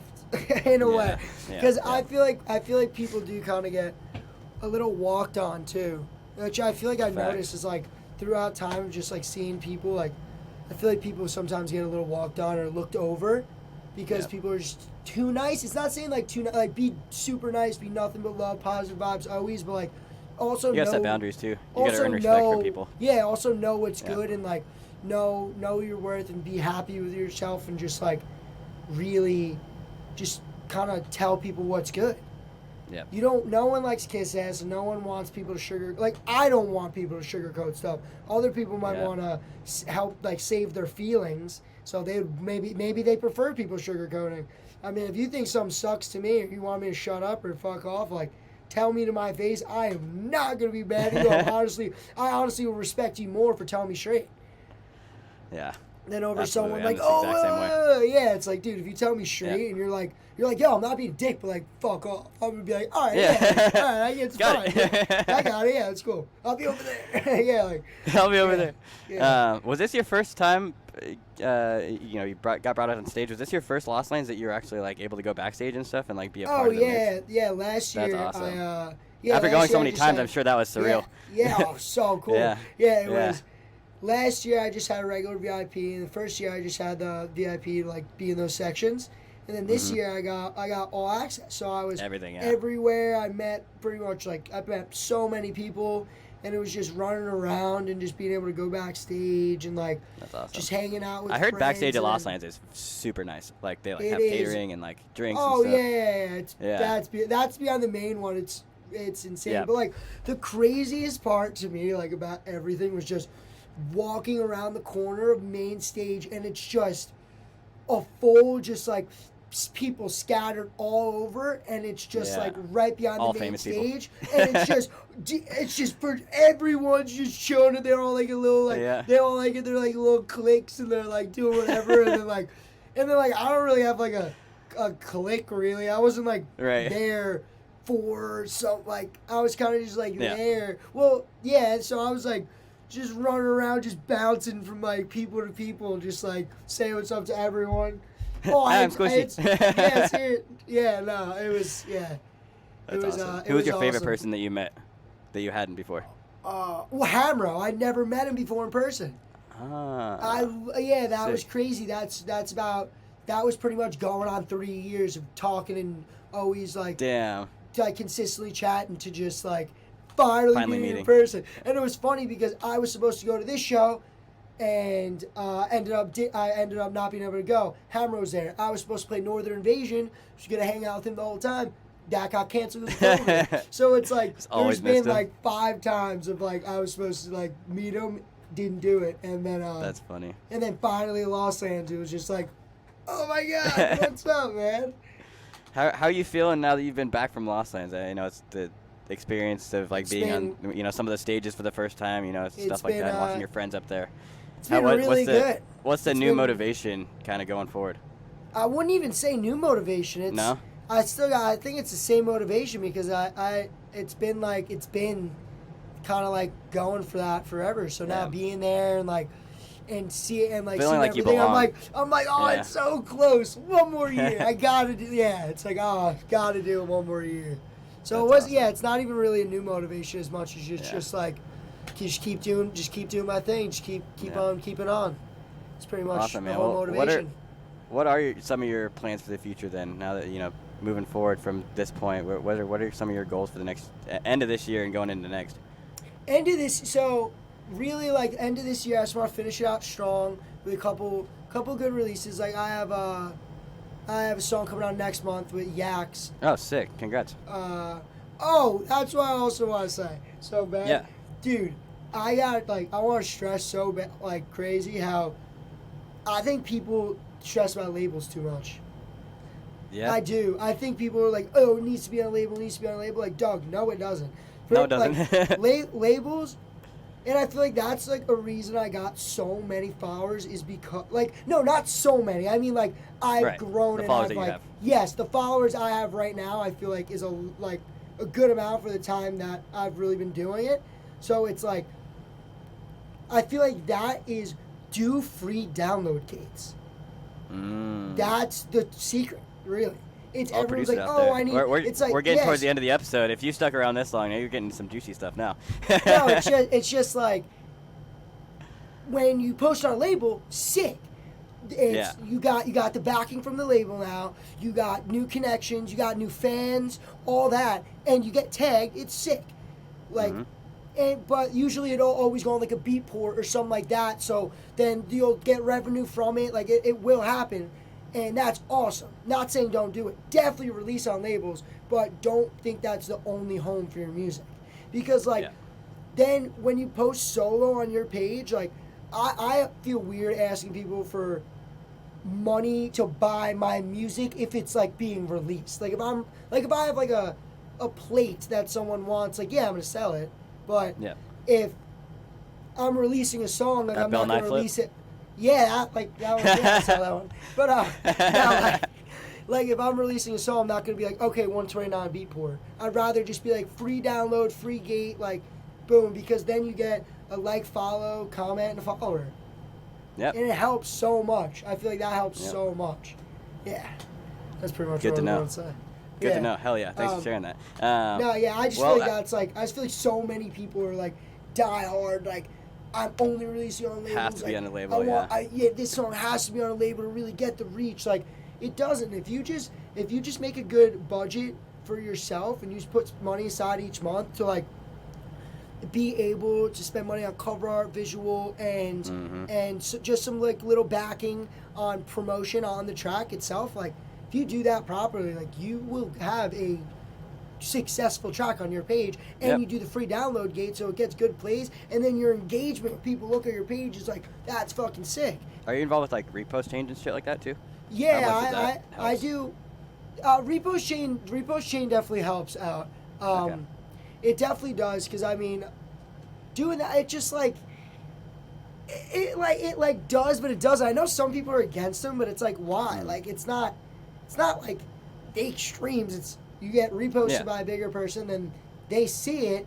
Speaker 2: in a way, because I feel like people do kind of get a little walked on too, which I feel like I've noticed is throughout time, just seeing people I feel like people sometimes get a little walked on or looked over because people are just too nice. It's not saying be super nice, be nothing but love, positive vibes always, but also
Speaker 1: you gotta set boundaries too. You gotta earn respect for people.
Speaker 2: Yeah, also know what's good and know your worth and be happy with yourself and just really just kind of tell people what's good.
Speaker 1: Yeah.
Speaker 2: No one likes kiss ass and no one wants people to I don't want people to sugarcoat stuff. Other people might want to help save their feelings, so maybe they prefer people sugarcoating. I mean, if you think something sucks to me or you want me to shut up or fuck off, tell me to my face. I am not going to be mad at you. I honestly will respect you more for telling me straight.
Speaker 1: Yeah.
Speaker 2: Then over
Speaker 1: Absolutely.
Speaker 2: someone yeah, it's dude, if you tell me straight and you're like, yo, I'm not being a dick, but fuck off. I'm gonna be all right, all right, it's fine. I got it, yeah, it's cool. I'll be over there.
Speaker 1: I'll be over there.
Speaker 2: Yeah.
Speaker 1: Was this your first time? You got brought out on stage. Was this your first Lost Lands that you were actually able to go backstage and stuff and be a part of the mix?
Speaker 2: Yeah. Last year,
Speaker 1: that's awesome.
Speaker 2: last
Speaker 1: After going so
Speaker 2: year
Speaker 1: many times, I'm sure that was surreal.
Speaker 2: Yeah, so cool. It was. Last year I just had a regular VIP, and the first year I just had the VIP be in those sections, and then this year I got all access. So I was everywhere. I met pretty much I met so many people, and it was just running around and just being able to go backstage and
Speaker 1: that's awesome.
Speaker 2: Just hanging out with.
Speaker 1: I heard
Speaker 2: friends
Speaker 1: backstage at Lost Lands is super nice. They have catering and drinks.
Speaker 2: Oh
Speaker 1: and stuff.
Speaker 2: That's beyond the main one. It's insane.
Speaker 1: Yeah.
Speaker 2: But the craziest part to me about everything was just walking around the corner of main stage, and it's just a full people scattered all over, and it's just right behind
Speaker 1: all
Speaker 2: the main stage
Speaker 1: people.
Speaker 2: And it's just for everyone's just chilling, and they're all a little they're all in their little cliques, and they're doing whatever, and then I don't really have a clique really. I wasn't there for some I was kind of just there. Well, so I was just running around, just bouncing from people to people, just saying what's up to everyone. Oh,
Speaker 1: I'm Sqishi.
Speaker 2: It was
Speaker 1: awesome. Who was your favorite person that you met that you hadn't before?
Speaker 2: Hamro. I'd never met him before in person. That was crazy. That was pretty much going on 3 years of talking and always
Speaker 1: damn,
Speaker 2: consistently chatting to just finally meeting in person. And it was funny because I was supposed to go to this show and I ended up not being able to go. Hamro's there. I was supposed to play Northern Invasion. I was going to hang out with him the whole time. That got canceled with COVID. So it's there's been 5 times of I was supposed to meet him, didn't do it. And then
Speaker 1: that's funny.
Speaker 2: And then finally Los Angeles, it was just oh my God, what's up, man?
Speaker 1: How are you feeling now that you've been back from Lost Lands? It's the experience of being on some of the stages for the first time, stuff like that, watching your friends up there.
Speaker 2: It's been really good.
Speaker 1: What's the new motivation kind of going forward?
Speaker 2: I wouldn't even say new motivation.
Speaker 1: No?
Speaker 2: I think it's the same motivation because it's been kind of going for that forever. So now being there and see and
Speaker 1: feeling
Speaker 2: seeing
Speaker 1: like you
Speaker 2: everything,
Speaker 1: belong.
Speaker 2: It's so close. One more year. I gotta do. Yeah, it's gotta do it one more year. So it was
Speaker 1: awesome.
Speaker 2: It's not even really a new motivation as much as just keep doing my thing, just keep on keeping on. It's pretty much
Speaker 1: awesome,
Speaker 2: the
Speaker 1: man.
Speaker 2: whole motivation.
Speaker 1: What are some of your plans for the future then? Now that moving forward from this point, what are some of your goals for the next end of this year and going into next?
Speaker 2: End of this end of this year, I just want to finish it out strong with a couple good releases. I have a song coming out next month with Yaks.
Speaker 1: Oh, sick! Congrats.
Speaker 2: That's what I also want to say. So bad.
Speaker 1: Yeah.
Speaker 2: Dude, I want to stress so like crazy how I think people stress about labels too much.
Speaker 1: Yeah.
Speaker 2: I do. I think people are like, oh, it needs to be on a label, Like, Doug, no, it doesn't.
Speaker 1: No, it doesn't.
Speaker 2: Like, labels, and I feel like that's like a reason I got so many followers is because, like, no, not so many. I mean, like, I've grown
Speaker 1: the
Speaker 2: and
Speaker 1: followers
Speaker 2: I've
Speaker 1: that you
Speaker 2: like,
Speaker 1: have.
Speaker 2: yes, the followers I have right now, I feel like is a good amount for the time that I've really been doing it. So it's like, I feel like that is do free download gates. That's the secret, really. It's
Speaker 1: I'll
Speaker 2: everyone's
Speaker 1: produce
Speaker 2: like,
Speaker 1: it out
Speaker 2: oh,
Speaker 1: there.
Speaker 2: I need. It's like
Speaker 1: we're getting
Speaker 2: yes.
Speaker 1: towards the end of the episode. If you stuck around this long, now you're getting some juicy stuff now.
Speaker 2: No, it's just like when you post on a label, sick. You got the backing from the label now. You got new connections. You got new fans. All that, and you get tagged. It's sick. Like. But usually it'll always go on like a Beatport or something like that. So then you'll get revenue from it. Like it will happen, and that's awesome. Not saying don't do it. Definitely release on labels, but don't think that's the only home for your music, because then when you post solo on your page, like I feel weird asking people for money to buy my music if it's like being released. Like if I have like a plate that someone wants, like I'm gonna sell it. But if I'm releasing a song, like I'm not going to release it. Yeah, that one. Yeah, I saw that one. But now, like if I'm releasing a song, I'm not going to be like, okay, 129 Beatport. I'd rather just be like free download, free gate, like boom, because then you get a like, follow, comment, and a follower.
Speaker 1: Yep.
Speaker 2: And it helps so much. I feel like that helps so much. Yeah, that's pretty much what I want to say.
Speaker 1: Good to know. Hell yeah. Thanks for sharing that.
Speaker 2: I just feel like that's like, I just feel like so many people are like die hard, like I'm only releasing on labels.
Speaker 1: Has to be on a label,
Speaker 2: this song has to be on a label to really get the reach. Like it doesn't. If you just make a good budget for yourself and you just put money aside each month to like be able to spend money on cover art, visual, and so just some like little backing on promotion on the track itself, like. If you do that properly, like you will have a successful track on your page, and you do the free download gate so it gets good plays, and then your engagement when people look at your page is like, that's fucking sick.
Speaker 1: Are you involved with like repost change and shit like that too?
Speaker 2: Yeah, I do. Repost chain definitely helps out. It definitely does, because I mean, doing that, it just like it does, but it doesn't. I know some people are against them, but it's like, why? Like it's not like the extremes. It's you get reposted by a bigger person, and they see it,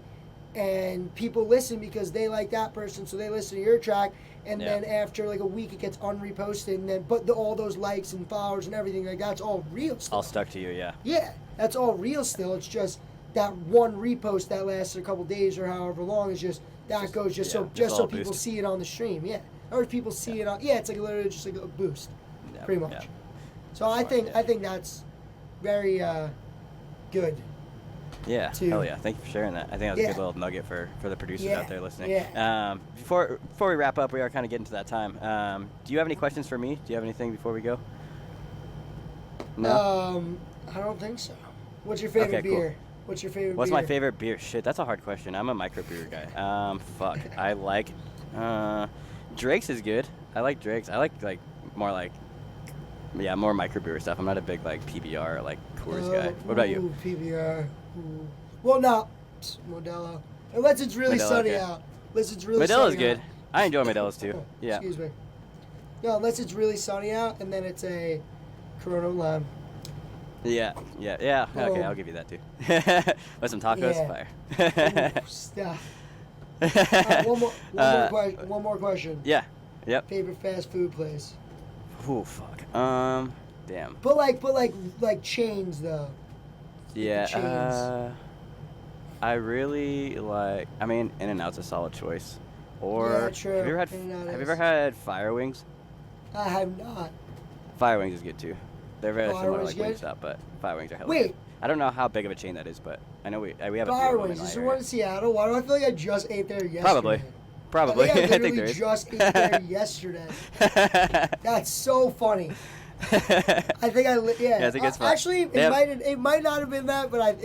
Speaker 2: and people listen because they like that person, so they listen to your track, and then after like a week it gets unreposted, and then all those likes and followers and everything, like that's all real still.
Speaker 1: All stuck to you,
Speaker 2: Yeah, that's all real still. It's just that one repost that lasted a couple days or however long is just goes so people see it on the stream, or people see it on it's like literally just like a boost, pretty much. So I think that's very good.
Speaker 1: Yeah, hell yeah. Thank you for sharing that. I think that was a good little nugget for the producers out there listening. Before we wrap up, we are kind of getting to that time. Do you have any questions for me? Do you have anything before we go? No?
Speaker 2: I don't think so. What's your favorite beer?
Speaker 1: Cool.
Speaker 2: What's your favorite
Speaker 1: What's
Speaker 2: beer?
Speaker 1: my favorite beer? Shit, that's a hard question. I'm a microbrewer guy. Fuck. I like Drake's is good. I like Drake's. I like more microbrewer stuff. I'm not a big like PBR or like Coors guy. What about you?
Speaker 2: PBR. Ooh. Well, no, Modelo. Unless it's really sunny out. Unless it's really
Speaker 1: Modelo's
Speaker 2: sunny
Speaker 1: good.
Speaker 2: out.
Speaker 1: I enjoy Modelo's too. Yeah.
Speaker 2: Excuse me. No, unless it's really sunny out, and then it's a Corona Lime.
Speaker 1: Yeah. Okay, I'll give you that too. With some tacos, fire.
Speaker 2: Ooh, stuff. One more question.
Speaker 1: Yeah. Yep.
Speaker 2: Favorite fast food place?
Speaker 1: Oh fuck. Damn.
Speaker 2: But like chains though.
Speaker 1: Yeah.
Speaker 2: Chains.
Speaker 1: I really like. I mean, In-N-Out's a solid choice. Or
Speaker 2: yeah, true.
Speaker 1: Have you ever had Fire Wings?
Speaker 2: I have not.
Speaker 1: Fire Wings is good too. They're very similar to like
Speaker 2: good?
Speaker 1: Wingstop, but Fire Wings are hella
Speaker 2: Wait.
Speaker 1: good. I don't know how big of a chain that is, but I know we have a
Speaker 2: Fire
Speaker 1: few
Speaker 2: Wings.
Speaker 1: of
Speaker 2: Is
Speaker 1: them
Speaker 2: there
Speaker 1: in my
Speaker 2: one
Speaker 1: area.
Speaker 2: in Seattle? Why do I feel like I just ate there yesterday?
Speaker 1: Probably.
Speaker 2: I
Speaker 1: I think there is.
Speaker 2: just ate there yesterday. That's so funny. I think
Speaker 1: I think it's fun.
Speaker 2: Actually, it might not have been that, but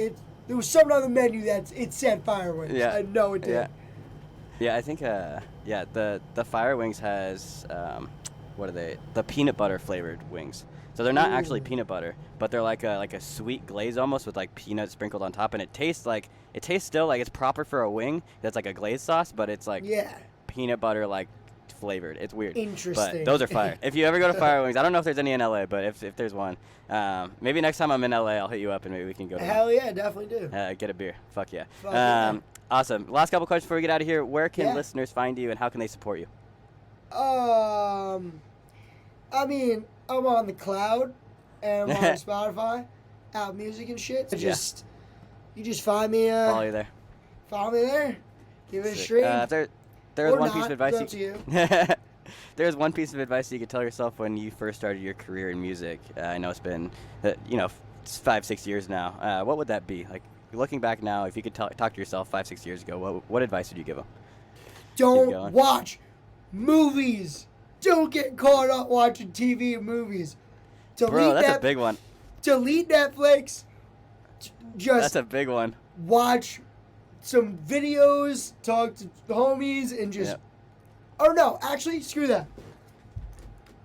Speaker 2: there was something on the menu that it said Fire Wings.
Speaker 1: Yeah.
Speaker 2: I know it did.
Speaker 1: Yeah, I think the Fire Wings has what are they? The peanut butter flavored wings. So they're not actually peanut butter, but they're like a sweet glaze almost with like peanuts sprinkled on top, and it tastes still like it's proper for a wing. That's like a glazed sauce, but it's like peanut butter like flavored. It's weird.
Speaker 2: Interesting.
Speaker 1: But those are fire. If you ever go to Fire Wings, I don't know if there's any in LA, but if there's one, maybe next time I'm in LA, I'll hit you up and maybe we can go.
Speaker 2: Hell yeah, definitely do.
Speaker 1: Get a beer. Fuck yeah.
Speaker 2: Fuck yeah.
Speaker 1: Awesome. Last couple questions before we get out of here. Where can listeners find you and how can they support you?
Speaker 2: I mean, I'm on the cloud and I'm on Spotify, Apple Music and shit. So you just find me.
Speaker 1: Follow you there.
Speaker 2: Follow me there. Give it a stream.
Speaker 1: There's one piece of advice there's one piece of advice you could tell yourself when you first started your career in music. I know it's been 5-6 years now. What would that be? Like looking back now, if you could talk to yourself 5-6 years ago, what advice would you give them?
Speaker 2: Don't watch movies. Don't get caught up watching TV and movies.
Speaker 1: Bro, that's a big one.
Speaker 2: Delete Netflix.
Speaker 1: That's a big one.
Speaker 2: Watch some videos, talk to the homies, and just... Yep. Oh, no. Actually, screw that.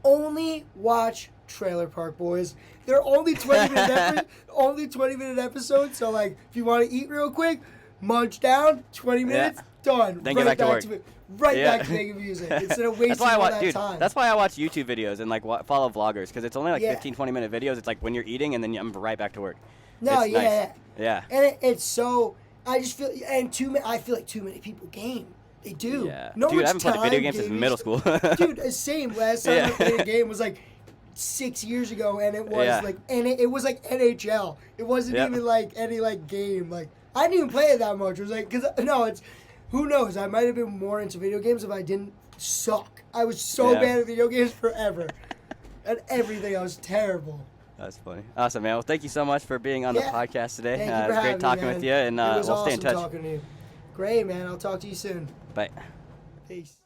Speaker 2: Only watch Trailer Park Boys. They're only 20-minute episodes, so, like, if you want to eat real quick, munch down, 20 minutes, done.
Speaker 1: Then get back to work.
Speaker 2: Back to making music instead of wasting all that time.
Speaker 1: That's why I watch YouTube videos and like follow vloggers because it's only like 15-20 minute videos. It's like when you're eating and then I'm right back to work.
Speaker 2: No,
Speaker 1: it's nice.
Speaker 2: Yeah. And it's so I just feel I feel like too many people game. They do.
Speaker 1: Yeah. Dude, I haven't played video games since middle school.
Speaker 2: Dude, same. Last time I played a game was like 6 years ago, and it was it was like NHL. It wasn't even like any like game. Like I didn't even play it that much. It was like who knows? I might have been more into video games if I didn't suck. I was so bad at video games forever. At everything, I was terrible.
Speaker 1: That's funny. Awesome, man. Well, thank you so much for being on the podcast today.
Speaker 2: Thank you for
Speaker 1: it was great talking with you, and we'll stay in touch.
Speaker 2: Talking to you. Great, man. I'll talk to you soon.
Speaker 1: Bye.
Speaker 2: Peace.